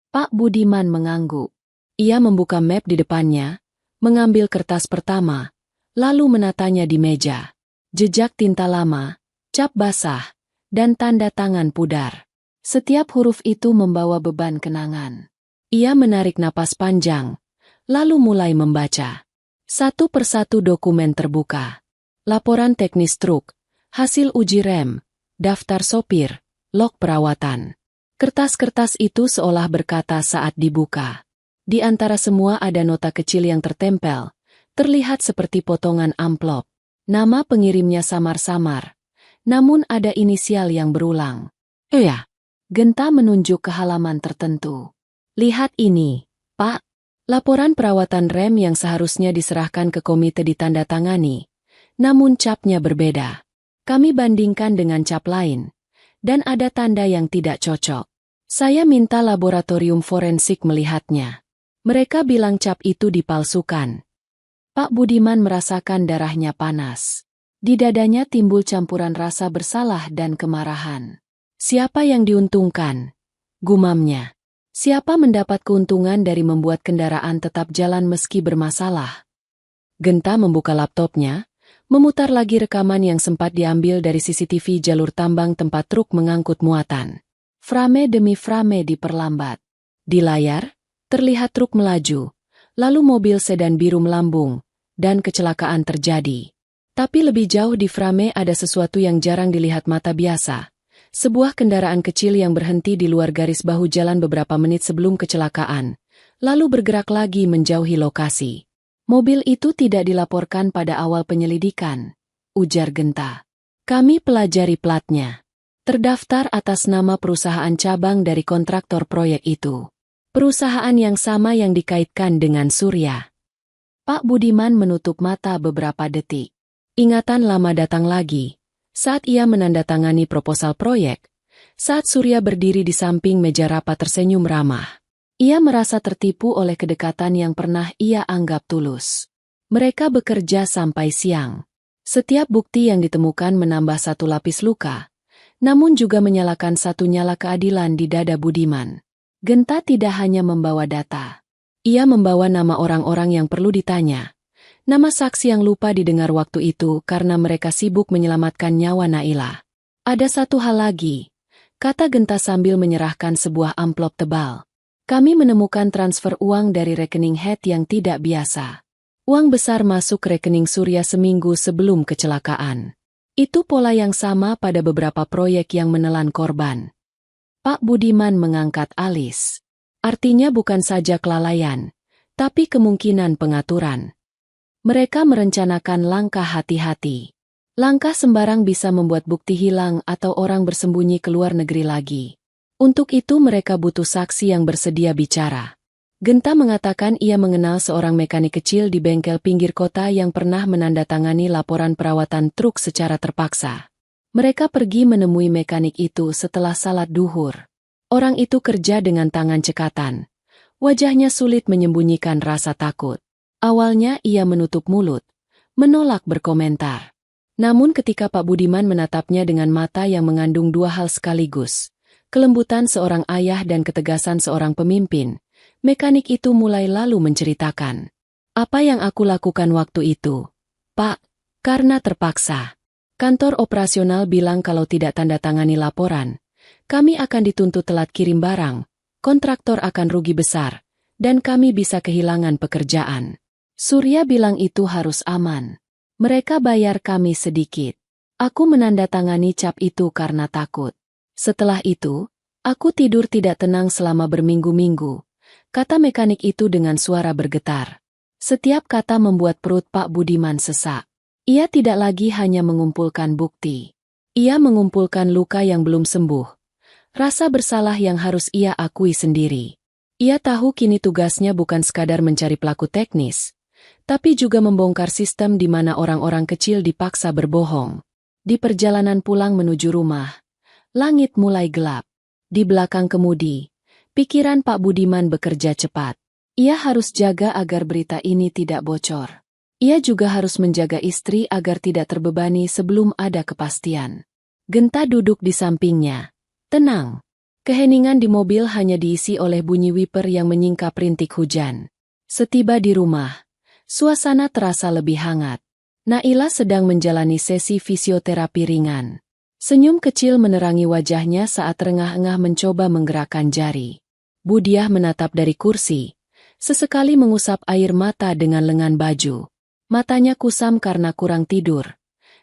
Pak Budiman mengangguk. Ia membuka map di depannya, mengambil kertas pertama, lalu menatanya di meja. Jejak tinta lama, cap basah, dan tanda tangan pudar. Setiap huruf itu membawa beban kenangan. Ia menarik napas panjang, lalu mulai membaca. Satu persatu dokumen terbuka. Laporan teknis truk, hasil uji rem, daftar sopir, log perawatan. Kertas-kertas itu seolah berkata saat dibuka. Di antara semua ada nota kecil yang tertempel, terlihat seperti potongan amplop. Nama pengirimnya samar-samar, namun ada inisial yang berulang. Ya. Genta menunjuk ke halaman tertentu. Lihat ini, Pak. Laporan perawatan rem yang seharusnya diserahkan ke komite ditandatangani, namun capnya berbeda. Kami bandingkan dengan cap lain, dan ada tanda yang tidak cocok. Saya minta laboratorium forensik melihatnya. Mereka bilang cap itu dipalsukan. Pak Budiman merasakan darahnya panas. Di dadanya timbul campuran rasa bersalah dan kemarahan. Siapa yang diuntungkan? Gumamnya. Siapa mendapat keuntungan dari membuat kendaraan tetap jalan meski bermasalah? Genta membuka laptopnya, memutar lagi rekaman yang sempat diambil dari CCTV jalur tambang tempat truk mengangkut muatan. Frame demi frame diperlambat. Di layar, terlihat truk melaju, lalu mobil sedan biru melambung, dan kecelakaan terjadi. Tapi lebih jauh di frame ada sesuatu yang jarang dilihat mata biasa. Sebuah kendaraan kecil yang berhenti di luar garis bahu jalan beberapa menit sebelum kecelakaan, lalu bergerak lagi menjauhi lokasi. Mobil itu tidak dilaporkan pada awal penyelidikan, ujar Genta. Kami pelajari platnya. Terdaftar atas nama perusahaan cabang dari kontraktor proyek itu. Perusahaan yang sama yang dikaitkan dengan Surya. Pak Budiman menutup mata beberapa detik. Ingatan lama datang lagi. Saat ia menandatangani proposal proyek, saat Surya berdiri di samping meja rapat tersenyum ramah. Ia merasa tertipu oleh kedekatan yang pernah ia anggap tulus. Mereka bekerja sampai siang. Setiap bukti yang ditemukan menambah satu lapis luka, namun juga menyalakan satu nyala keadilan di dada Budiman. Genta tidak hanya membawa data. Ia membawa nama orang-orang yang perlu ditanya. Nama saksi yang lupa didengar waktu itu karena mereka sibuk menyelamatkan nyawa Naila. Ada satu hal lagi, kata Genta sambil menyerahkan sebuah amplop tebal. Kami menemukan transfer uang dari rekening head yang tidak biasa. Uang besar masuk ke rekening Surya seminggu sebelum kecelakaan. Itu pola yang sama pada beberapa proyek yang menelan korban. Pak Budiman mengangkat alis. Artinya bukan saja kelalaian, tapi kemungkinan pengaturan. Mereka merencanakan langkah hati-hati. Langkah sembarang bisa membuat bukti hilang atau orang bersembunyi ke luar negeri lagi. Untuk itu mereka butuh saksi yang bersedia bicara. Genta mengatakan ia mengenal seorang mekanik kecil di bengkel pinggir kota yang pernah menandatangani laporan perawatan truk secara terpaksa. Mereka pergi menemui mekanik itu setelah salat duhur. Orang itu kerja dengan tangan cekatan. Wajahnya sulit menyembunyikan rasa takut. Awalnya ia menutup mulut, menolak berkomentar. Namun ketika Pak Budiman menatapnya dengan mata yang mengandung dua hal sekaligus, kelembutan seorang ayah dan ketegasan seorang pemimpin, mekanik itu mulai lalu menceritakan. Apa yang aku lakukan waktu itu? Pak, karena terpaksa. Kantor operasional bilang kalau tidak tanda tangani laporan, kami akan dituntut telat kirim barang, kontraktor akan rugi besar, dan kami bisa kehilangan pekerjaan. Surya bilang itu harus aman. Mereka bayar kami sedikit. Aku menandatangani cap itu karena takut. Setelah itu, aku tidur tidak tenang selama berminggu-minggu, kata mekanik itu dengan suara bergetar. Setiap kata membuat perut Pak Budiman sesak. Ia tidak lagi hanya mengumpulkan bukti. Ia mengumpulkan luka yang belum sembuh. Rasa bersalah yang harus ia akui sendiri. Ia tahu kini tugasnya bukan sekadar mencari pelaku teknis, tapi juga membongkar sistem di mana orang-orang kecil dipaksa berbohong. Di perjalanan pulang menuju rumah, langit mulai gelap. Di belakang kemudi, pikiran Pak Budiman bekerja cepat. Ia harus jaga agar berita ini tidak bocor. Ia juga harus menjaga istri agar tidak terbebani sebelum ada kepastian. Genta duduk di sampingnya. Tenang. Keheningan di mobil hanya diisi oleh bunyi wiper yang menyingkap rintik hujan. Setiba di rumah, suasana terasa lebih hangat. Naila sedang menjalani sesi fisioterapi ringan. Senyum kecil menerangi wajahnya saat terengah-engah mencoba menggerakkan jari. Budiah menatap dari kursi, sesekali mengusap air mata dengan lengan baju. Matanya kusam karena kurang tidur.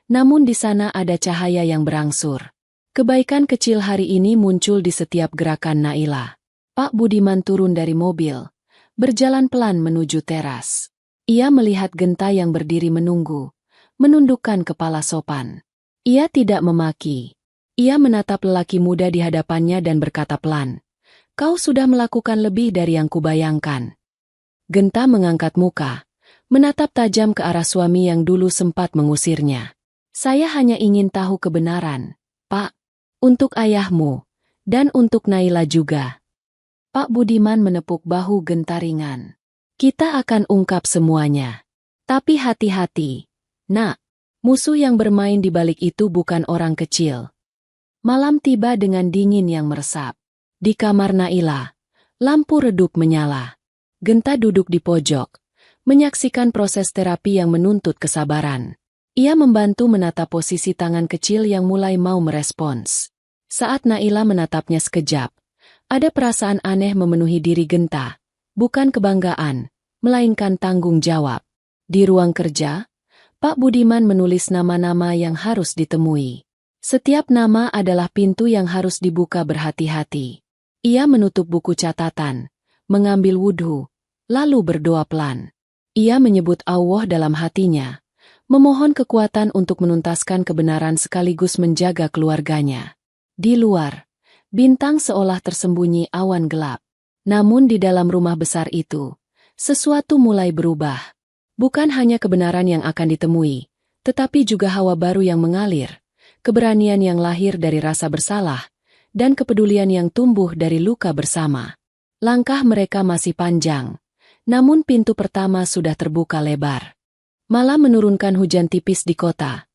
Namun di sana ada cahaya yang berangsur. Kebaikan kecil hari ini muncul di setiap gerakan Naila. Pak Budiman turun dari mobil, berjalan pelan menuju teras. Ia melihat Genta yang berdiri menunggu, menundukkan kepala sopan. Ia tidak memaki. Ia menatap lelaki muda di hadapannya dan berkata pelan, "Kau sudah melakukan lebih dari yang kubayangkan." Genta mengangkat muka, menatap tajam ke arah suami yang dulu sempat mengusirnya. "Saya hanya ingin tahu kebenaran, Pak. Untuk ayahmu, dan untuk Naila juga." Pak Budiman menepuk bahu Genta ringan. "Kita akan ungkap semuanya. Tapi hati-hati, Nak. Musuh yang bermain di balik itu bukan orang kecil." Malam tiba dengan dingin yang meresap. Di kamar Naila, lampu redup menyala. Genta duduk di pojok, menyaksikan proses terapi yang menuntut kesabaran. Ia membantu menata posisi tangan kecil yang mulai mau merespons. Saat Naila menatapnya sekejap, ada perasaan aneh memenuhi diri Genta, bukan kebanggaan, melainkan tanggung jawab. Di ruang kerja, Pak Budiman menulis nama-nama yang harus ditemui. Setiap nama adalah pintu yang harus dibuka berhati-hati. Ia menutup buku catatan, mengambil wudhu, lalu berdoa pelan. Ia menyebut Allah dalam hatinya, memohon kekuatan untuk menuntaskan kebenaran sekaligus menjaga keluarganya. Di luar, bintang seolah tersembunyi awan gelap. Namun di dalam rumah besar itu, sesuatu mulai berubah. Bukan hanya kebenaran yang akan ditemui, tetapi juga hawa baru yang mengalir, keberanian yang lahir dari rasa bersalah, dan kepedulian yang tumbuh dari luka bersama. Langkah mereka masih panjang, namun pintu pertama sudah terbuka lebar. Malam menurunkan hujan tipis di kota.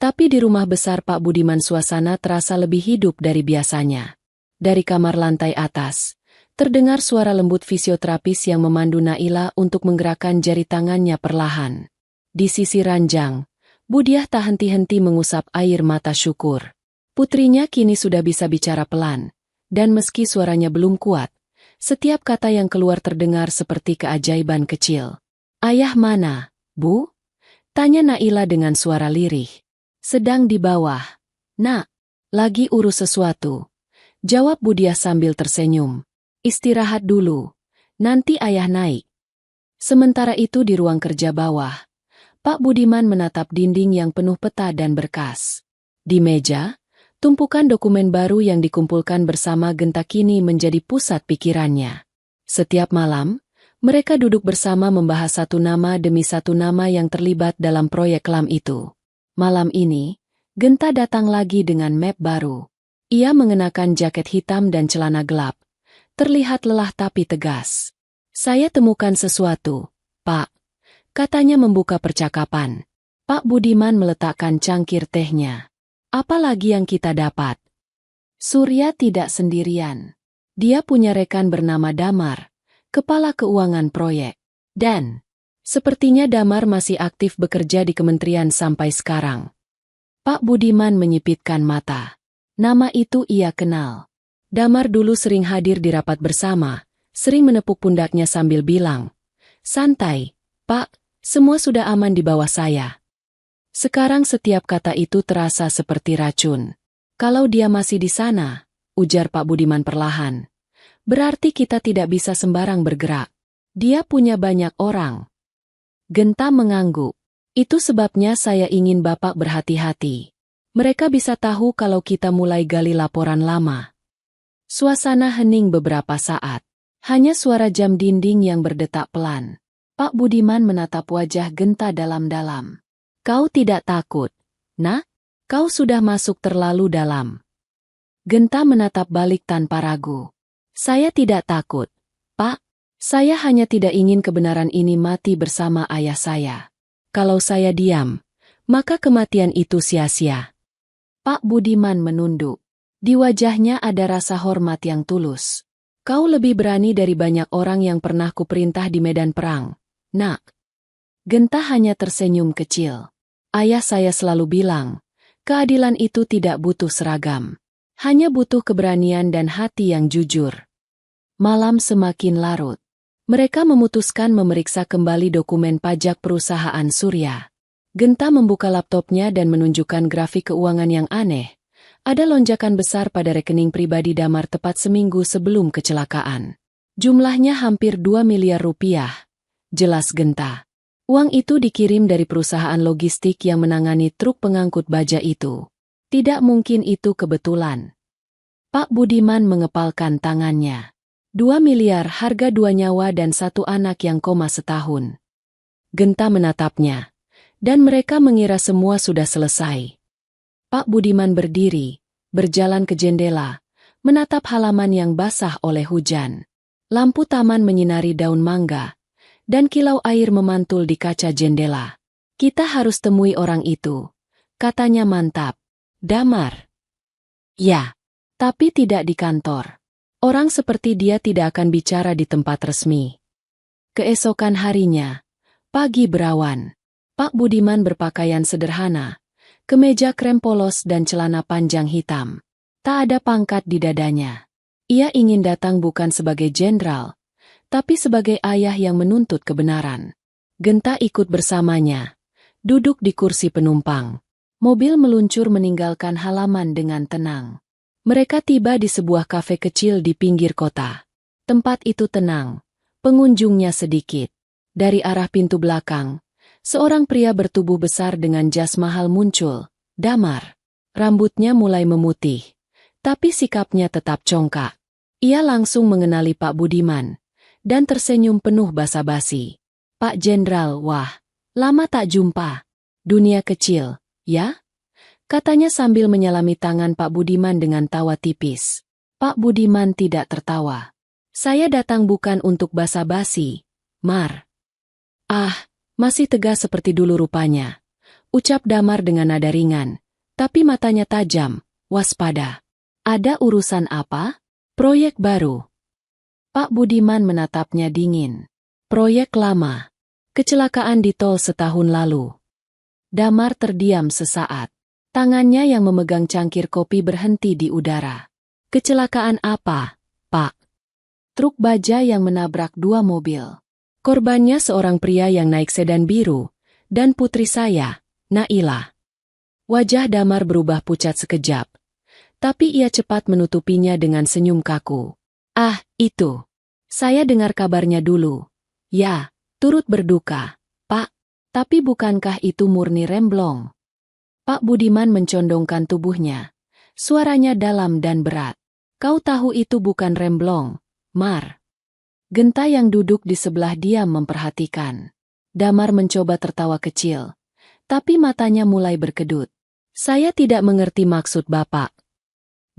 Tapi di rumah besar Pak Budiman suasana terasa lebih hidup dari biasanya. Dari kamar lantai atas, terdengar suara lembut fisioterapis yang memandu Naila untuk menggerakkan jari tangannya perlahan. Di sisi ranjang, Budiah tak henti-henti mengusap air mata syukur. Putrinya kini sudah bisa bicara pelan, dan meski suaranya belum kuat, setiap kata yang keluar terdengar seperti keajaiban kecil. "Ayah mana, Bu?" tanya Naila dengan suara lirih. "Sedang di bawah, Nak. Lagi urus sesuatu," jawab Budiah sambil tersenyum. "Istirahat dulu, nanti ayah naik." Sementara itu di ruang kerja bawah, Pak Budiman menatap dinding yang penuh peta dan berkas. Di meja, tumpukan dokumen baru yang dikumpulkan bersama Genta kini menjadi pusat pikirannya. Setiap malam, mereka duduk bersama membahas satu nama demi satu nama yang terlibat dalam proyek kelam itu. Malam ini, Genta datang lagi dengan map baru. Ia mengenakan jaket hitam dan celana gelap. Terlihat lelah tapi tegas. "Saya temukan sesuatu, Pak," katanya membuka percakapan. Pak Budiman meletakkan cangkir tehnya. "Apa lagi yang kita dapat?" Surya tidak sendirian. Dia punya rekan bernama Damar, kepala keuangan proyek. Dan sepertinya Damar masih aktif bekerja di kementerian sampai sekarang. Pak Budiman menyipitkan mata. Nama itu ia kenal. Damar dulu sering hadir di rapat bersama, sering menepuk pundaknya sambil bilang, "Santai, Pak, semua sudah aman di bawah saya." Sekarang setiap kata itu terasa seperti racun. "Kalau dia masih di sana," ujar Pak Budiman perlahan, "berarti kita tidak bisa sembarang bergerak. Dia punya banyak orang." Genta mengangguk. "Itu sebabnya saya ingin Bapak berhati-hati. Mereka bisa tahu kalau kita mulai gali laporan lama." Suasana hening beberapa saat. Hanya suara jam dinding yang berdetak pelan. Pak Budiman menatap wajah Genta dalam-dalam. "Kau tidak takut, Nak? Kau sudah masuk terlalu dalam." Genta menatap balik tanpa ragu. "Saya tidak takut, Pak. Saya hanya tidak ingin kebenaran ini mati bersama ayah saya. Kalau saya diam, maka kematian itu sia-sia." Pak Budiman menunduk. Di wajahnya ada rasa hormat yang tulus. "Kau lebih berani dari banyak orang yang pernah kuperintah di medan perang, Nak." Genta hanya tersenyum kecil. "Ayah saya selalu bilang, keadilan itu tidak butuh seragam. Hanya butuh keberanian dan hati yang jujur." Malam semakin larut. Mereka memutuskan memeriksa kembali dokumen pajak perusahaan Surya. Genta membuka laptopnya dan menunjukkan grafik keuangan yang aneh. Ada lonjakan besar pada rekening pribadi Damar tepat seminggu sebelum kecelakaan. Jumlahnya hampir 2 miliar rupiah. Jelas Genta. Uang itu dikirim dari perusahaan logistik yang menangani truk pengangkut baja itu. Tidak mungkin itu kebetulan. Pak Budiman mengepalkan tangannya. 2 miliar harga 2 nyawa dan 1 anak yang koma setahun. Genta menatapnya. Dan mereka mengira semua sudah selesai. Pak Budiman berdiri, berjalan ke jendela, menatap halaman yang basah oleh hujan. Lampu taman menyinari daun mangga, dan kilau air memantul di kaca jendela. Kita harus temui orang itu, katanya mantap. Damar. Ya, tapi tidak di kantor. Orang seperti dia tidak akan bicara di tempat resmi. Keesokan harinya, pagi berawan. Pak Budiman berpakaian sederhana. Kemeja krem polos dan celana panjang hitam. Tak ada pangkat di dadanya. Ia ingin datang bukan sebagai jenderal, tapi sebagai ayah yang menuntut kebenaran. Genta ikut bersamanya. Duduk di kursi penumpang. Mobil meluncur meninggalkan halaman dengan tenang. Mereka tiba di sebuah kafe kecil di pinggir kota. Tempat itu tenang. Pengunjungnya sedikit. Dari arah pintu belakang, seorang pria bertubuh besar dengan jas mahal muncul, Damar. Rambutnya mulai memutih, tapi sikapnya tetap congkak. Ia langsung mengenali Pak Budiman, dan tersenyum penuh basa-basi. Pak Jenderal, wah, lama tak jumpa. Dunia kecil, ya? Katanya sambil menyalami tangan Pak Budiman dengan tawa tipis. Pak Budiman tidak tertawa. Saya datang bukan untuk basa-basi, Mar. Ah, masih tegas seperti dulu rupanya. Ucap Damar dengan nada ringan, tapi matanya tajam, waspada. Ada urusan apa? Proyek baru. Pak Budiman menatapnya dingin. Proyek lama. Kecelakaan di tol setahun lalu. Damar terdiam sesaat. Tangannya yang memegang cangkir kopi berhenti di udara. Kecelakaan apa, Pak? Truk baja yang menabrak 2 mobil. Korbannya seorang pria yang naik sedan biru, dan putri saya, Naila. Wajah Damar berubah pucat sekejap, tapi ia cepat menutupinya dengan senyum kaku. Ah, itu. Saya dengar kabarnya dulu. Ya, turut berduka, Pak. Tapi bukankah itu murni remblong? Pak Budiman mencondongkan tubuhnya. Suaranya dalam dan berat. Kau tahu itu bukan remblong, Mar. Genta yang duduk di sebelah diam memperhatikan. Damar mencoba tertawa kecil, tapi matanya mulai berkedut. Saya tidak mengerti maksud Bapak.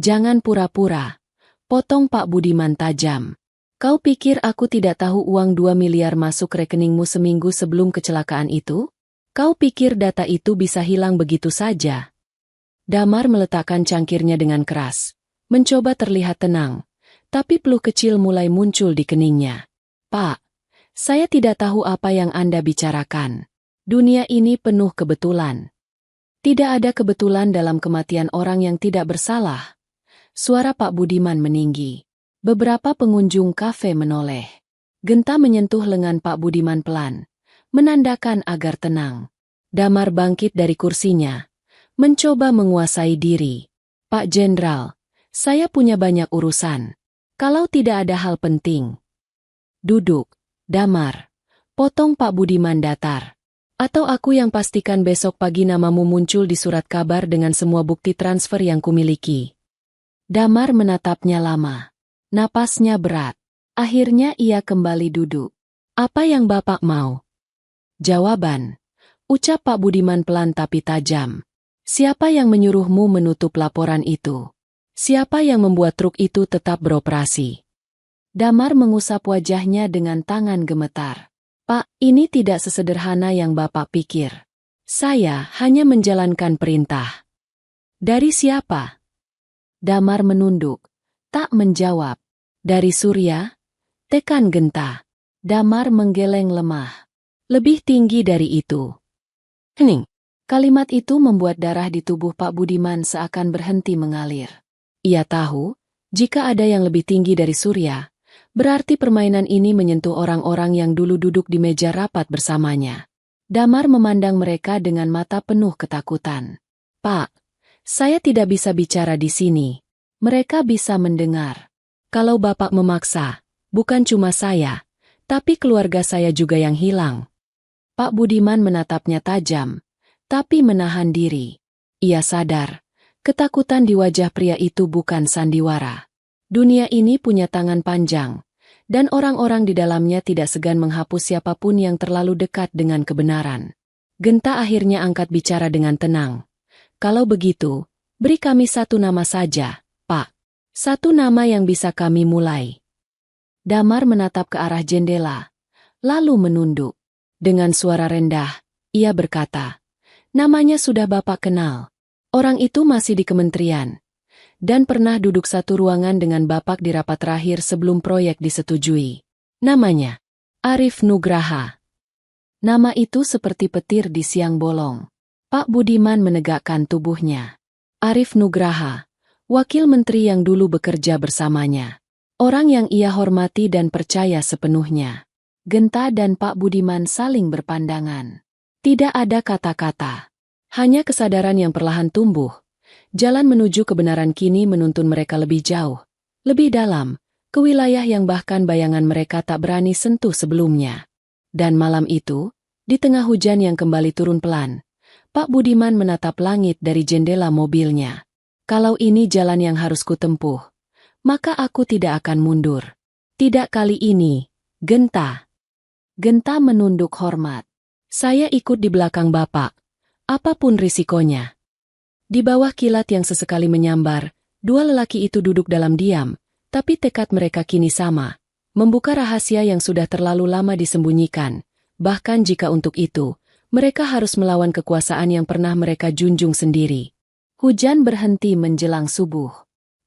Jangan pura-pura, potong Pak Budiman tajam. Kau pikir aku tidak tahu uang 2 miliar masuk rekeningmu seminggu sebelum kecelakaan itu? Kau pikir data itu bisa hilang begitu saja? Damar meletakkan cangkirnya dengan keras, mencoba terlihat tenang. Tapi peluh kecil mulai muncul di keningnya. Pak, saya tidak tahu apa yang Anda bicarakan. Dunia ini penuh kebetulan. Tidak ada kebetulan dalam kematian orang yang tidak bersalah. Suara Pak Budiman meninggi. Beberapa pengunjung kafe menoleh. Genta menyentuh lengan Pak Budiman pelan, menandakan agar tenang. Damar bangkit dari kursinya, mencoba menguasai diri. Pak Jenderal, saya punya banyak urusan. Kalau tidak ada hal penting. Duduk, Damar. Potong Pak Budiman datar. Atau aku yang pastikan besok pagi namamu muncul di surat kabar dengan semua bukti transfer yang kumiliki. Damar menatapnya lama. Napasnya berat. Akhirnya ia kembali duduk. Apa yang Bapak mau? Jawaban. Ucap Pak Budiman pelan tapi tajam. Siapa yang menyuruhmu menutup laporan itu? Siapa yang membuat truk itu tetap beroperasi? Damar mengusap wajahnya dengan tangan gemetar. Pak, ini tidak sesederhana yang Bapak pikir. Saya hanya menjalankan perintah. Dari siapa? Damar menunduk, tak menjawab. Dari Surya? Tekan Genta. Damar menggeleng lemah. Lebih tinggi dari itu. Hening. Kalimat itu membuat darah di tubuh Pak Budiman seakan berhenti mengalir. Ia tahu, jika ada yang lebih tinggi dari Surya, berarti permainan ini menyentuh orang-orang yang dulu duduk di meja rapat bersamanya. Damar memandang mereka dengan mata penuh ketakutan. Pak, Saya tidak bisa bicara di sini. Mereka bisa mendengar. Kalau Bapak memaksa, bukan cuma saya, tapi keluarga saya juga yang hilang. Pak Budiman menatapnya tajam, tapi menahan diri. Ia sadar, ketakutan di wajah pria itu bukan sandiwara. Dunia ini punya tangan panjang, dan orang-orang di dalamnya tidak segan menghapus siapapun yang terlalu dekat dengan kebenaran. Genta akhirnya angkat bicara dengan tenang. Kalau begitu, beri kami satu nama saja, Pak. Satu nama yang bisa kami mulai. Damar menatap ke arah jendela, lalu menunduk. Dengan suara rendah, ia berkata, namanya sudah Bapak kenal. Orang itu masih di kementerian, dan pernah duduk satu ruangan dengan Bapak di rapat terakhir sebelum proyek disetujui. Namanya Arif Nugraha. Nama itu seperti petir di siang bolong. Pak Budiman menegakkan tubuhnya. Arif Nugraha, wakil menteri yang dulu bekerja bersamanya. Orang yang ia hormati dan percaya sepenuhnya. Genta dan Pak Budiman saling berpandangan. Tidak ada kata-kata. Hanya kesadaran yang perlahan tumbuh. Jalan menuju kebenaran kini menuntun mereka lebih jauh, lebih dalam, ke wilayah yang bahkan bayangan mereka tak berani sentuh sebelumnya. Dan malam itu, di tengah hujan yang kembali turun pelan, Pak Budiman menatap langit dari jendela mobilnya. Kalau ini jalan yang harus kutempuh, maka aku tidak akan mundur. Tidak kali ini, Genta. Genta menunduk hormat. Saya ikut di belakang Bapak, apapun risikonya. Di bawah kilat yang sesekali menyambar, dua lelaki itu duduk dalam diam, tapi tekad mereka kini sama, membuka rahasia yang sudah terlalu lama disembunyikan, bahkan jika untuk itu, mereka harus melawan kekuasaan yang pernah mereka junjung sendiri. Hujan berhenti menjelang subuh.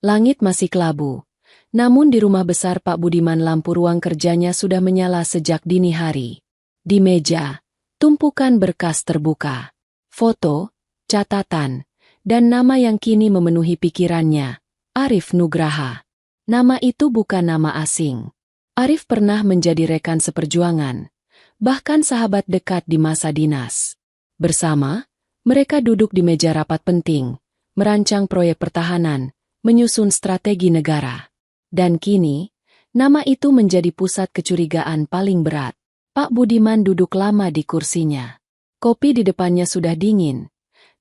Langit masih kelabu. Namun di rumah besar Pak Budiman lampu ruang kerjanya sudah menyala sejak dini hari. Di meja, tumpukan berkas terbuka. Foto, catatan, dan nama yang kini memenuhi pikirannya, Arif Nugraha. Nama itu bukan nama asing. Arif pernah menjadi rekan seperjuangan, bahkan sahabat dekat di masa dinas. Bersama, mereka duduk di meja rapat penting, merancang proyek pertahanan, menyusun strategi negara. Dan kini, nama itu menjadi pusat kecurigaan paling berat. Pak Budiman duduk lama di kursinya. Kopi di depannya sudah dingin,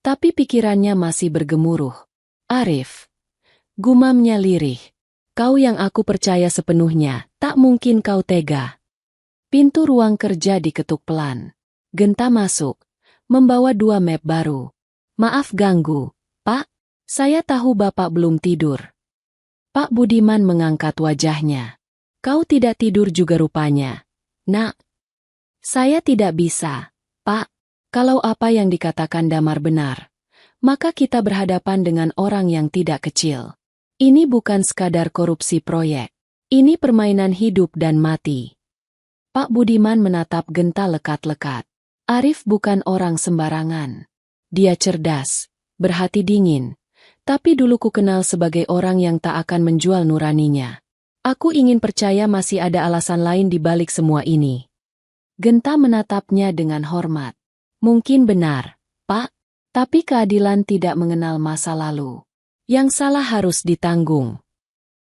tapi pikirannya masih bergemuruh. Arif, gumamnya lirih. Kau yang aku percaya sepenuhnya, tak mungkin kau tega. Pintu ruang kerja diketuk pelan. Genta masuk, membawa dua map baru. Maaf ganggu, Pak. Saya tahu Bapak belum tidur. Pak Budiman mengangkat wajahnya. Kau tidak tidur juga rupanya. Nak. Saya tidak bisa, Pak. Kalau apa yang dikatakan Damar benar, maka kita berhadapan dengan orang yang tidak kecil. Ini bukan sekadar korupsi proyek. Ini permainan hidup dan mati. Pak Budiman menatap Genta lekat-lekat. Arif bukan orang sembarangan. Dia cerdas, berhati dingin. Tapi dulu ku kenal sebagai orang yang tak akan menjual nuraninya. Aku ingin percaya masih ada alasan lain di balik semua ini. Genta menatapnya dengan hormat. Mungkin benar, Pak, tapi keadilan tidak mengenal masa lalu. Yang salah harus ditanggung.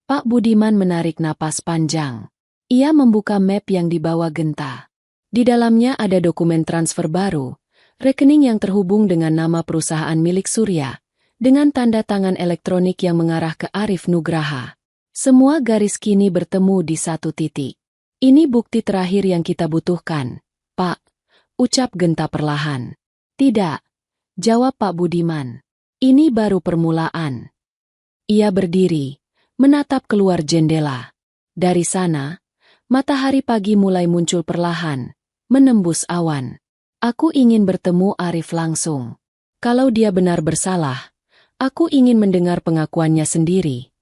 Pak Budiman menarik napas panjang. Ia membuka map yang dibawa Genta. Di dalamnya ada dokumen transfer baru, rekening yang terhubung dengan nama perusahaan milik Surya, dengan tanda tangan elektronik yang mengarah ke Arif Nugraha. Semua garis kini bertemu di satu titik. Ini bukti terakhir yang kita butuhkan, Pak, ucap Genta perlahan. Tidak, jawab Pak Budiman. Ini baru permulaan. Ia berdiri, menatap keluar jendela. Dari sana, matahari pagi mulai muncul perlahan, menembus awan. Aku ingin bertemu Arif langsung. Kalau dia benar bersalah, aku ingin mendengar pengakuannya sendiri.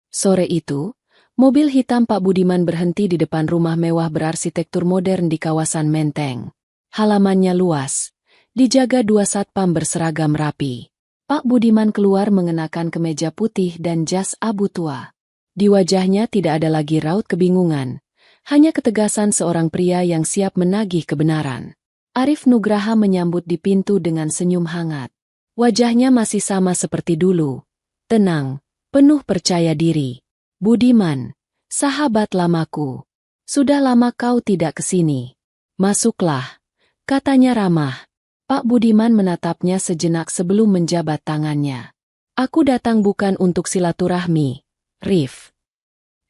Sore itu, mobil hitam Pak Budiman berhenti di depan rumah mewah berarsitektur modern di kawasan Menteng. Halamannya luas, dijaga dua satpam berseragam rapi. Pak Budiman keluar mengenakan kemeja putih dan jas abu tua. Di wajahnya tidak ada lagi raut kebingungan, hanya ketegasan seorang pria yang siap menagih kebenaran. Arif Nugraha menyambut di pintu dengan senyum hangat. Wajahnya masih sama seperti dulu. Tenang, penuh percaya diri. Budiman, sahabat lamaku. Sudah lama kau tidak ke sini. Masuklah, katanya ramah. Pak Budiman menatapnya sejenak sebelum menjabat tangannya. Aku datang bukan untuk silaturahmi, Rif.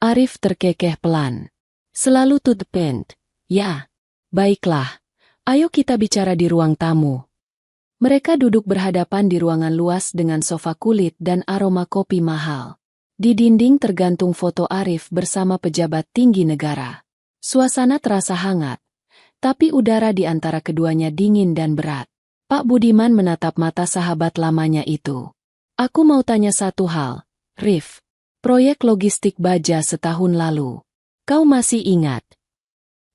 Arif terkekeh pelan. Selalu to the point. Ya, baiklah. Ayo kita bicara di ruang tamu. Mereka duduk berhadapan di ruangan luas dengan sofa kulit dan aroma kopi mahal. Di dinding tergantung foto Arif bersama pejabat tinggi negara. Suasana terasa hangat, tapi udara di antara keduanya dingin dan berat. Pak Budiman menatap mata sahabat lamanya itu. Aku mau tanya satu hal, Rif. Proyek logistik baja setahun lalu. Kau masih ingat?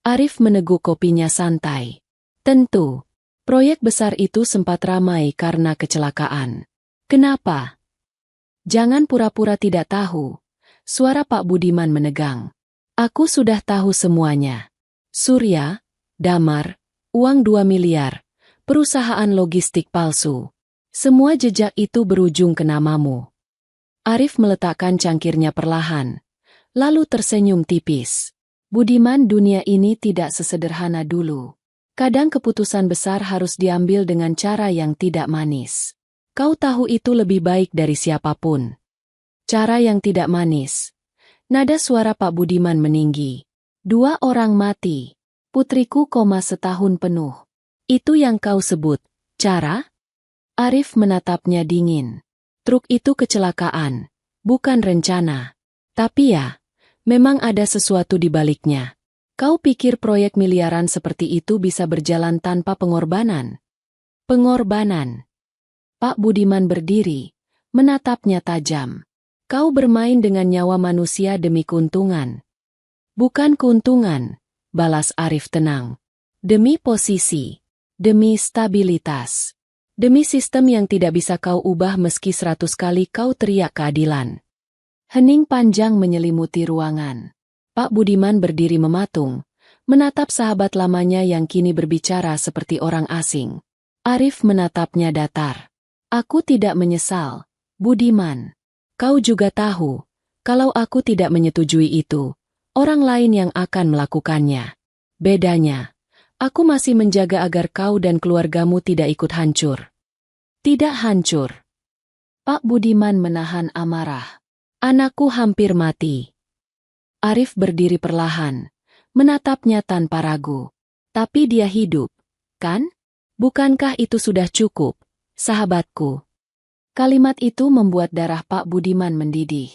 Arif meneguk kopinya santai. Tentu. Proyek besar itu sempat ramai karena kecelakaan. Kenapa? Jangan pura-pura tidak tahu. Suara Pak Budiman menegang. Aku sudah tahu semuanya. Surya, Damar, uang 2 miliar, perusahaan logistik palsu. Semua jejak itu berujung ke namamu. Arif meletakkan cangkirnya perlahan, lalu tersenyum tipis. Budiman, dunia ini tidak sesederhana dulu. Kadang keputusan besar harus diambil dengan cara yang tidak manis. Kau tahu itu lebih baik dari siapapun. Cara yang tidak manis. Nada suara Pak Budiman meninggi. 2 orang mati. Putriku, setahun penuh. Itu yang kau sebut, cara? Arif menatapnya dingin. Truk itu kecelakaan, bukan rencana. Tapi ya, memang ada sesuatu di baliknya. Kau pikir proyek miliaran seperti itu bisa berjalan tanpa pengorbanan? Pengorbanan. Pak Budiman berdiri, menatapnya tajam. Kau bermain dengan nyawa manusia demi keuntungan. Bukan keuntungan, balas Arif tenang. Demi posisi, demi stabilitas, demi sistem yang tidak bisa kau ubah meski 100 kali kau teriak keadilan. Hening panjang menyelimuti ruangan. Pak Budiman berdiri mematung, menatap sahabat lamanya yang kini berbicara seperti orang asing. Arif menatapnya datar. Aku tidak menyesal, Budiman. Kau juga tahu, kalau aku tidak menyetujui itu, orang lain yang akan melakukannya. Bedanya, aku masih menjaga agar kau dan keluargamu tidak ikut hancur. Tidak hancur. Pak Budiman menahan amarah. Anakku hampir mati. Arif berdiri perlahan, menatapnya tanpa ragu. Tapi dia hidup, kan? Bukankah itu sudah cukup, sahabatku? Kalimat itu membuat darah Pak Budiman mendidih.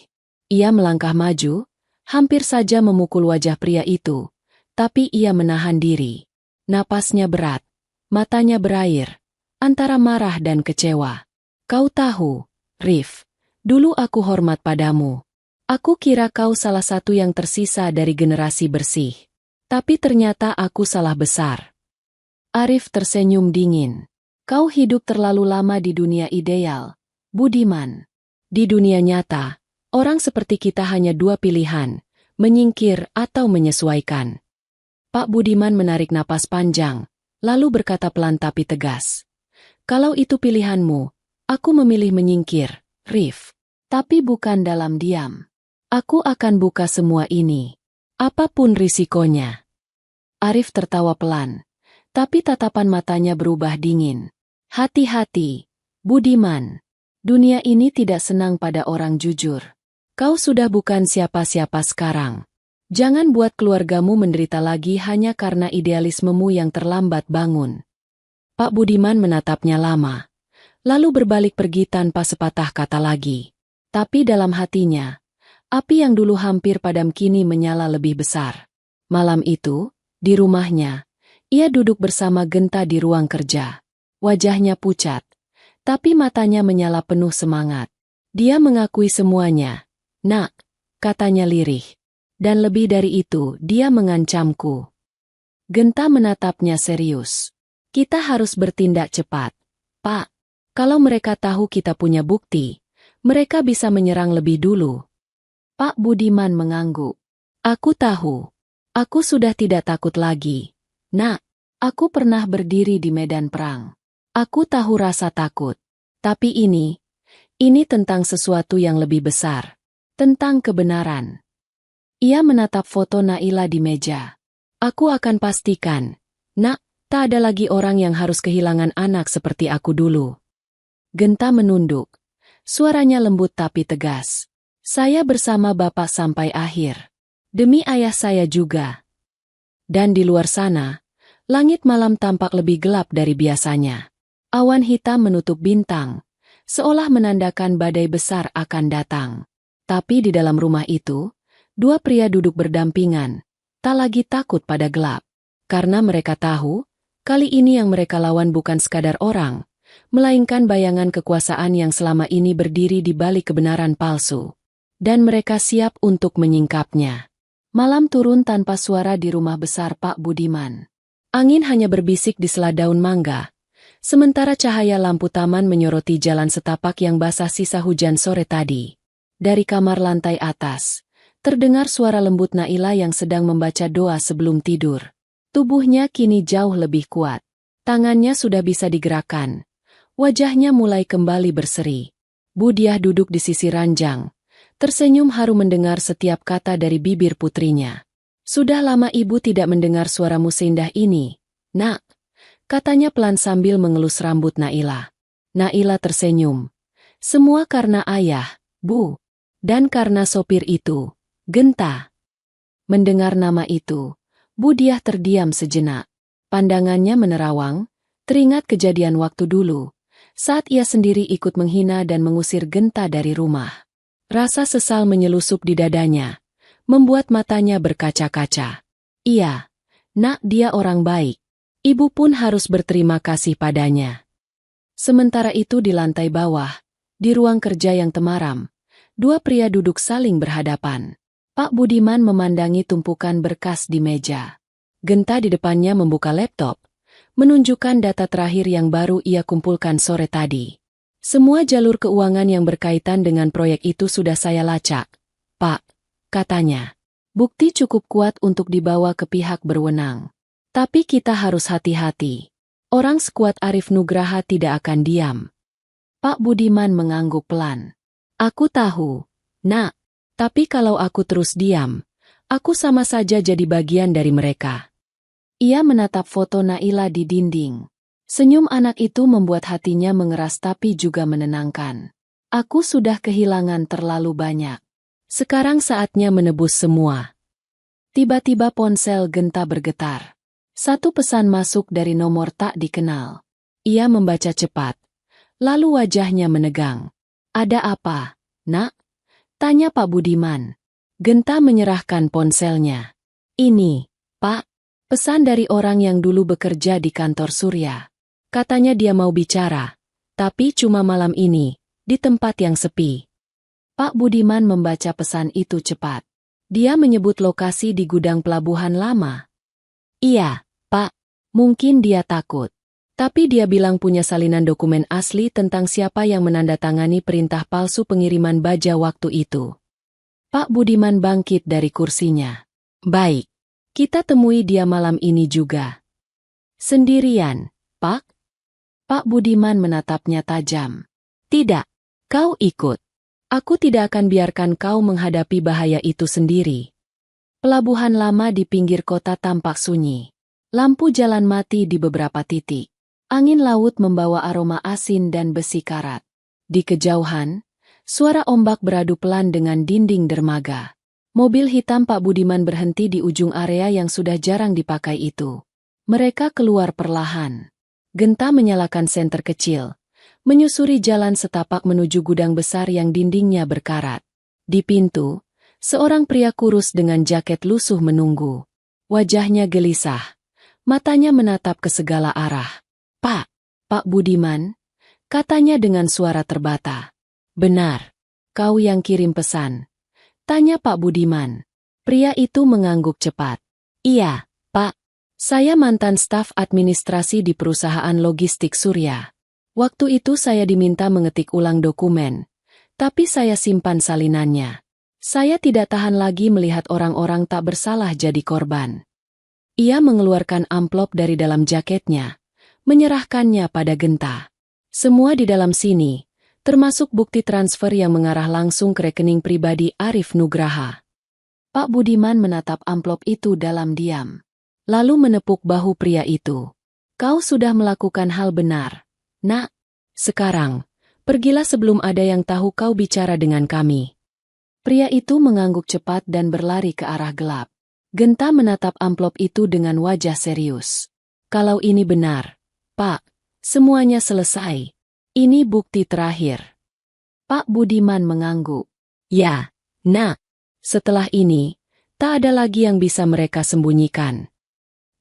Ia melangkah maju, hampir saja memukul wajah pria itu, tapi ia menahan diri. Napasnya berat, matanya berair, antara marah dan kecewa. Kau tahu, Rif, dulu aku hormat padamu. Aku kira kau salah satu yang tersisa dari generasi bersih. Tapi ternyata aku salah besar. Arif tersenyum dingin. Kau hidup terlalu lama di dunia ideal, Budiman. Di dunia nyata, orang seperti kita hanya 2 pilihan, menyingkir atau menyesuaikan. Pak Budiman menarik napas panjang, lalu berkata pelan tapi tegas. Kalau itu pilihanmu, aku memilih menyingkir, Rif. Tapi bukan dalam diam. Aku akan buka semua ini. Apapun risikonya. Arif tertawa pelan, tapi tatapan matanya berubah dingin. Hati-hati, Budiman. Dunia ini tidak senang pada orang jujur. Kau sudah bukan siapa-siapa sekarang. Jangan buat keluargamu menderita lagi hanya karena idealismemu yang terlambat bangun. Pak Budiman menatapnya lama, lalu berbalik pergi tanpa sepatah kata lagi. Tapi dalam hatinya, api yang dulu hampir padam kini menyala lebih besar. Malam itu, di rumahnya, ia duduk bersama Genta di ruang kerja. Wajahnya pucat, tapi matanya menyala penuh semangat. Dia mengakui semuanya. Nak, katanya lirih. Dan lebih dari itu, dia mengancamku. Genta menatapnya serius. Kita harus bertindak cepat, Pak. Kalau mereka tahu kita punya bukti, mereka bisa menyerang lebih dulu. Pak Budiman mengangguk. Aku tahu. Aku sudah tidak takut lagi. Nak, aku pernah berdiri di medan perang. Aku tahu rasa takut. Tapi ini tentang sesuatu yang lebih besar. Tentang kebenaran. Ia menatap foto Naila di meja. Aku akan pastikan, Nak, tak ada lagi orang yang harus kehilangan anak seperti aku dulu. Genta menunduk. Suaranya lembut tapi tegas. Saya bersama Bapak sampai akhir. Demi ayah saya juga. Dan di luar sana, langit malam tampak lebih gelap dari biasanya. Awan hitam menutup bintang, seolah menandakan badai besar akan datang. Tapi di dalam rumah itu, dua pria duduk berdampingan, tak lagi takut pada gelap. Karena mereka tahu, kali ini yang mereka lawan bukan sekadar orang, melainkan bayangan kekuasaan yang selama ini berdiri di balik kebenaran palsu. Dan mereka siap untuk menyingkapnya. Malam turun tanpa suara di rumah besar Pak Budiman. Angin hanya berbisik di sela daun mangga, sementara cahaya lampu taman menyoroti jalan setapak yang basah sisa hujan sore tadi. Dari kamar lantai atas, terdengar suara lembut Naila yang sedang membaca doa sebelum tidur. Tubuhnya kini jauh lebih kuat. Tangannya sudah bisa digerakkan. Wajahnya mulai kembali berseri. Budiah duduk di sisi ranjang. Tersenyum haru mendengar setiap kata dari bibir putrinya. Sudah lama ibu tidak mendengar suaramu seindah ini, Nak, katanya pelan sambil mengelus rambut Naila. Naila tersenyum. Semua karena ayah, Bu. Dan karena sopir itu, Genta. Mendengar nama itu, Budiah terdiam sejenak. Pandangannya menerawang, teringat kejadian waktu dulu, saat ia sendiri ikut menghina dan mengusir Genta dari rumah. Rasa sesal menyelusup di dadanya, membuat matanya berkaca-kaca. Iya, Nak, dia orang baik. Ibu pun harus berterima kasih padanya. Sementara itu di lantai bawah, di ruang kerja yang temaram, dua pria duduk saling berhadapan. Pak Budiman memandangi tumpukan berkas di meja. Genta di depannya membuka laptop, menunjukkan data terakhir yang baru ia kumpulkan sore tadi. Semua jalur keuangan yang berkaitan dengan proyek itu sudah saya lacak, Pak, katanya. Bukti cukup kuat untuk dibawa ke pihak berwenang. Tapi kita harus hati-hati. Orang sekuat Arif Nugraha tidak akan diam. Pak Budiman mengangguk pelan. Aku tahu, Nak, tapi kalau aku terus diam, aku sama saja jadi bagian dari mereka. Ia menatap foto Naila di dinding. Senyum anak itu membuat hatinya mengeras tapi juga menenangkan. Aku sudah kehilangan terlalu banyak. Sekarang saatnya menebus semua. Tiba-tiba ponsel Genta bergetar. Satu pesan masuk dari nomor tak dikenal. Ia membaca cepat. Lalu wajahnya menegang. Ada apa, Nak? Tanya Pak Budiman. Genta menyerahkan ponselnya. Ini, Pak, pesan dari orang yang dulu bekerja di kantor Surya. Katanya dia mau bicara, tapi cuma malam ini, di tempat yang sepi. Pak Budiman membaca pesan itu cepat. Dia menyebut lokasi di gudang pelabuhan lama. Iya, Pak, mungkin dia takut. Tapi dia bilang punya salinan dokumen asli tentang siapa yang menandatangani perintah palsu pengiriman baja waktu itu. Pak Budiman bangkit dari kursinya. Baik, kita temui dia malam ini juga. Sendirian, Pak? Pak Budiman menatapnya tajam. Tidak, kau ikut. Aku tidak akan biarkan kau menghadapi bahaya itu sendiri. Pelabuhan lama di pinggir kota tampak sunyi. Lampu jalan mati di beberapa titik. Angin laut membawa aroma asin dan besi karat. Di kejauhan, suara ombak beradu pelan dengan dinding dermaga. Mobil hitam Pak Budiman berhenti di ujung area yang sudah jarang dipakai itu. Mereka keluar perlahan. Genta menyalakan senter kecil, menyusuri jalan setapak menuju gudang besar yang dindingnya berkarat. Di pintu, seorang pria kurus dengan jaket lusuh menunggu. Wajahnya gelisah, matanya menatap ke segala arah. Pak Budiman, katanya dengan suara terbata. Benar, kau yang kirim pesan? Tanya Pak Budiman. Pria itu mengangguk cepat. Iya, Pak. Saya mantan staf administrasi di perusahaan logistik Surya. Waktu itu saya diminta mengetik ulang dokumen, tapi saya simpan salinannya. Saya tidak tahan lagi melihat orang-orang tak bersalah jadi korban. Ia mengeluarkan amplop dari dalam jaketnya, menyerahkannya pada Genta. Semua di dalam sini, termasuk bukti transfer yang mengarah langsung ke rekening pribadi Arif Nugraha. Pak Budiman menatap amplop itu dalam diam. Lalu menepuk bahu pria itu. Kau sudah melakukan hal benar, Nak. Sekarang, pergilah sebelum ada yang tahu kau bicara dengan kami. Pria itu mengangguk cepat dan berlari ke arah gelap. Genta menatap amplop itu dengan wajah serius. Kalau ini benar, Pak, semuanya selesai. Ini bukti terakhir. Pak Budiman mengangguk. Ya, Nak. Setelah ini, tak ada lagi yang bisa mereka sembunyikan.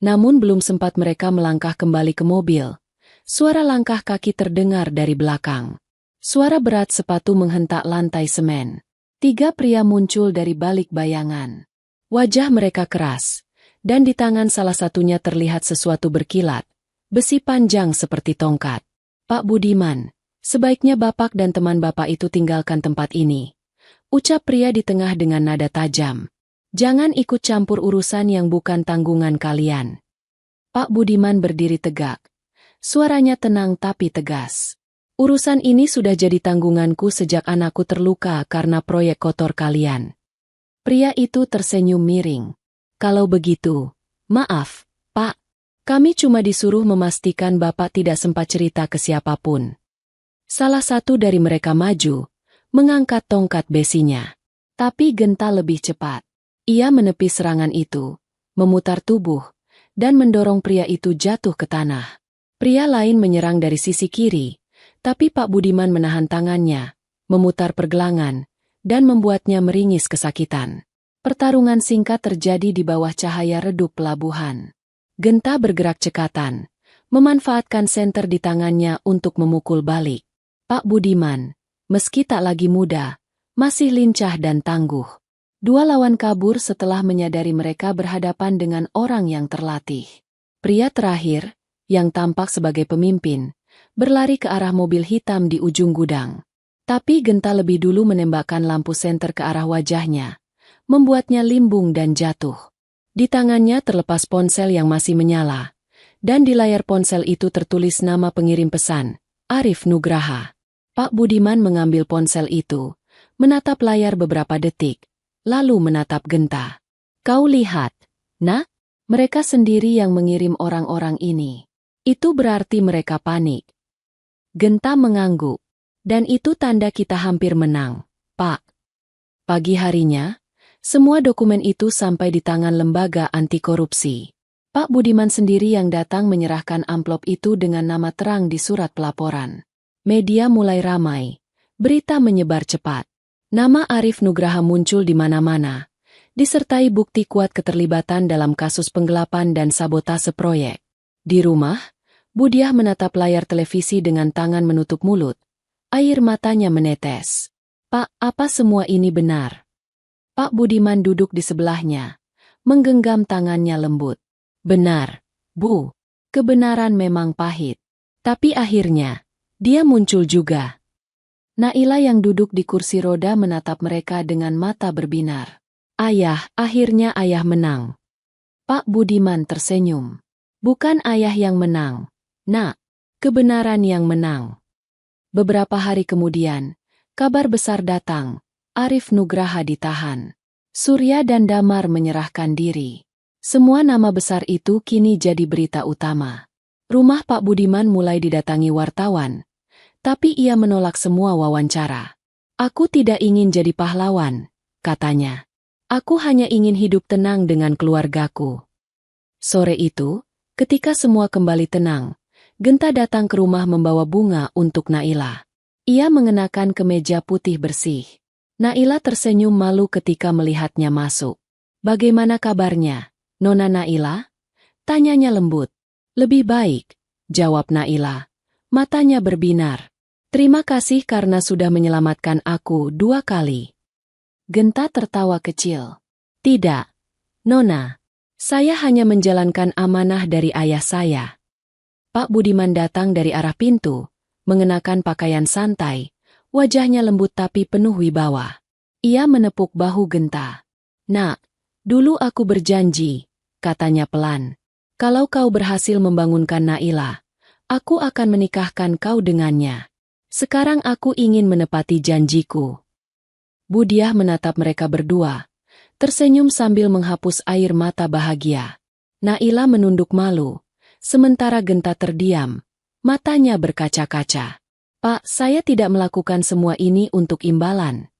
Namun belum sempat mereka melangkah kembali ke mobil. Suara langkah kaki terdengar dari belakang. Suara berat sepatu menghentak lantai semen. 3 pria muncul dari balik bayangan. Wajah mereka keras, dan di tangan salah satunya terlihat sesuatu berkilat, besi panjang seperti tongkat. Pak Budiman, sebaiknya Bapak dan teman Bapak itu tinggalkan tempat ini. Ucap pria di tengah dengan nada tajam. Jangan ikut campur urusan yang bukan tanggungan kalian. Pak Budiman berdiri tegak. Suaranya tenang tapi tegas. Urusan ini sudah jadi tanggunganku sejak anakku terluka karena proyek kotor kalian. Pria itu tersenyum miring. Kalau begitu, maaf, Pak. Kami cuma disuruh memastikan Bapak tidak sempat cerita ke siapapun. Salah satu dari mereka maju, mengangkat tongkat besinya. Tapi Genta lebih cepat. Ia menepis serangan itu, memutar tubuh, dan mendorong pria itu jatuh ke tanah. Pria lain menyerang dari sisi kiri, tapi Pak Budiman menahan tangannya, memutar pergelangan, dan membuatnya meringis kesakitan. Pertarungan singkat terjadi di bawah cahaya redup pelabuhan. Genta bergerak cekatan, memanfaatkan senter di tangannya untuk memukul balik. Pak Budiman, meski tak lagi muda, masih lincah dan tangguh. Dua lawan kabur setelah menyadari mereka berhadapan dengan orang yang terlatih. Pria terakhir, yang tampak sebagai pemimpin, berlari ke arah mobil hitam di ujung gudang. Tapi Genta lebih dulu menembakkan lampu senter ke arah wajahnya, membuatnya limbung dan jatuh. Di tangannya terlepas ponsel yang masih menyala, dan di layar ponsel itu tertulis nama pengirim pesan, Arif Nugraha. Pak Budiman mengambil ponsel itu, menatap layar beberapa detik, lalu menatap Genta. Kau lihat, Nak, mereka sendiri yang mengirim orang-orang ini. Itu berarti mereka panik. Genta mengangguk. Dan itu tanda kita hampir menang, Pak. Pagi harinya, semua dokumen itu sampai di tangan lembaga anti korupsi. Pak Budiman sendiri yang datang menyerahkan amplop itu dengan nama terang di surat pelaporan. Media mulai ramai. Berita menyebar cepat. Nama Arif Nugraha muncul di mana-mana, disertai bukti kuat keterlibatan dalam kasus penggelapan dan sabotase proyek. Di rumah, Budiah menatap layar televisi dengan tangan menutup mulut. Air matanya menetes. Pak, apa semua ini benar? Pak Budiman duduk di sebelahnya, menggenggam tangannya lembut. Benar, Bu. Kebenaran memang pahit. Tapi akhirnya, dia muncul juga. Naila yang duduk di kursi roda menatap mereka dengan mata berbinar. Ayah, akhirnya ayah menang. Pak Budiman tersenyum. Bukan ayah yang menang, Nak. Kebenaran yang menang. Beberapa hari kemudian, kabar besar datang. Arif Nugraha ditahan. Surya dan Damar menyerahkan diri. Semua nama besar itu kini jadi berita utama. Rumah Pak Budiman mulai didatangi wartawan. Tapi ia menolak semua wawancara. Aku tidak ingin jadi pahlawan, katanya. Aku hanya ingin hidup tenang dengan keluargaku. Sore itu, ketika semua kembali tenang, Genta datang ke rumah membawa bunga untuk Naila. Ia mengenakan kemeja putih bersih. Naila tersenyum malu ketika melihatnya masuk. Bagaimana kabarnya, Nona Naila? Tanyanya lembut. Lebih baik, jawab Naila. Matanya berbinar. Terima kasih karena sudah menyelamatkan aku 2 kali. Genta tertawa kecil. Tidak, Nona. Saya hanya menjalankan amanah dari ayah saya. Pak Budiman datang dari arah pintu, mengenakan pakaian santai, wajahnya lembut tapi penuh wibawa. Ia menepuk bahu Genta. Nak, dulu aku berjanji, katanya pelan. Kalau kau berhasil membangunkan Naila, Aku akan menikahkan kau dengannya. Sekarang aku ingin menepati janjiku. Budiah menatap mereka berdua, tersenyum sambil menghapus air mata bahagia. Naila menunduk malu, sementara Genta terdiam, matanya berkaca-kaca. Pak, saya tidak melakukan semua ini untuk imbalan.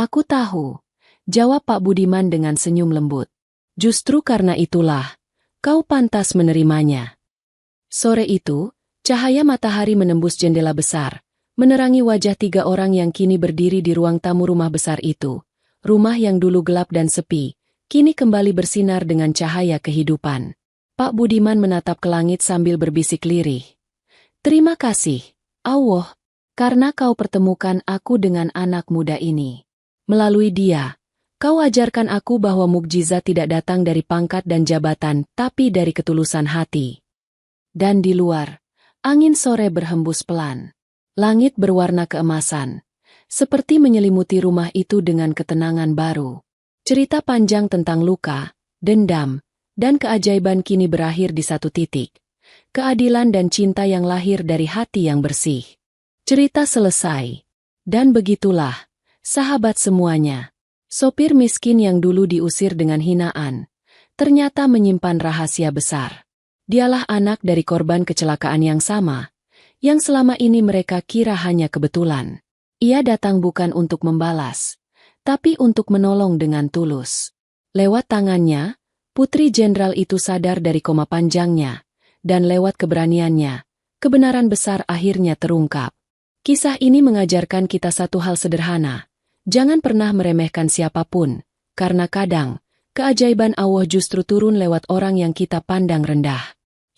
Aku tahu, jawab Pak Budiman dengan senyum lembut. Justru karena itulah, kau pantas menerimanya. Sore itu, cahaya matahari menembus jendela besar, menerangi wajah 3 orang yang kini berdiri di ruang tamu rumah besar itu. Rumah yang dulu gelap dan sepi, kini kembali bersinar dengan cahaya kehidupan. Pak Budiman menatap ke langit sambil berbisik lirih. Terima kasih, Allah, karena kau pertemukan aku dengan anak muda ini. Melalui dia, kau ajarkan aku bahwa mukjizat tidak datang dari pangkat dan jabatan, tapi dari ketulusan hati. Dan di luar, angin sore berhembus pelan. Langit berwarna keemasan, seperti menyelimuti rumah itu dengan ketenangan baru. Cerita panjang tentang luka, dendam, dan keajaiban kini berakhir di satu titik. Keadilan dan cinta yang lahir dari hati yang bersih. Cerita selesai. Dan begitulah, sahabat semuanya, sopir miskin yang dulu diusir dengan hinaan, ternyata menyimpan rahasia besar. Dialah anak dari korban kecelakaan yang sama, yang selama ini mereka kira hanya kebetulan. Ia datang bukan untuk membalas, tapi untuk menolong dengan tulus. Lewat tangannya, Putri Jenderal itu sadar dari koma panjangnya, dan lewat keberaniannya, kebenaran besar akhirnya terungkap. Kisah ini mengajarkan kita satu hal sederhana. Jangan pernah meremehkan siapapun, karena kadang, keajaiban Allah justru turun lewat orang yang kita pandang rendah.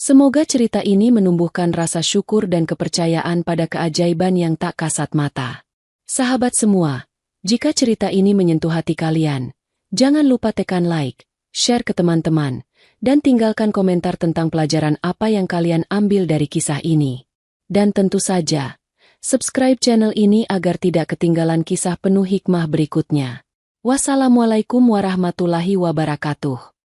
Semoga cerita ini menumbuhkan rasa syukur dan kepercayaan pada keajaiban yang tak kasat mata. Sahabat semua, jika cerita ini menyentuh hati kalian, jangan lupa tekan like, share ke teman-teman, dan tinggalkan komentar tentang pelajaran apa yang kalian ambil dari kisah ini. Dan tentu saja, subscribe channel ini agar tidak ketinggalan kisah penuh hikmah berikutnya. Wassalamualaikum warahmatullahi wabarakatuh.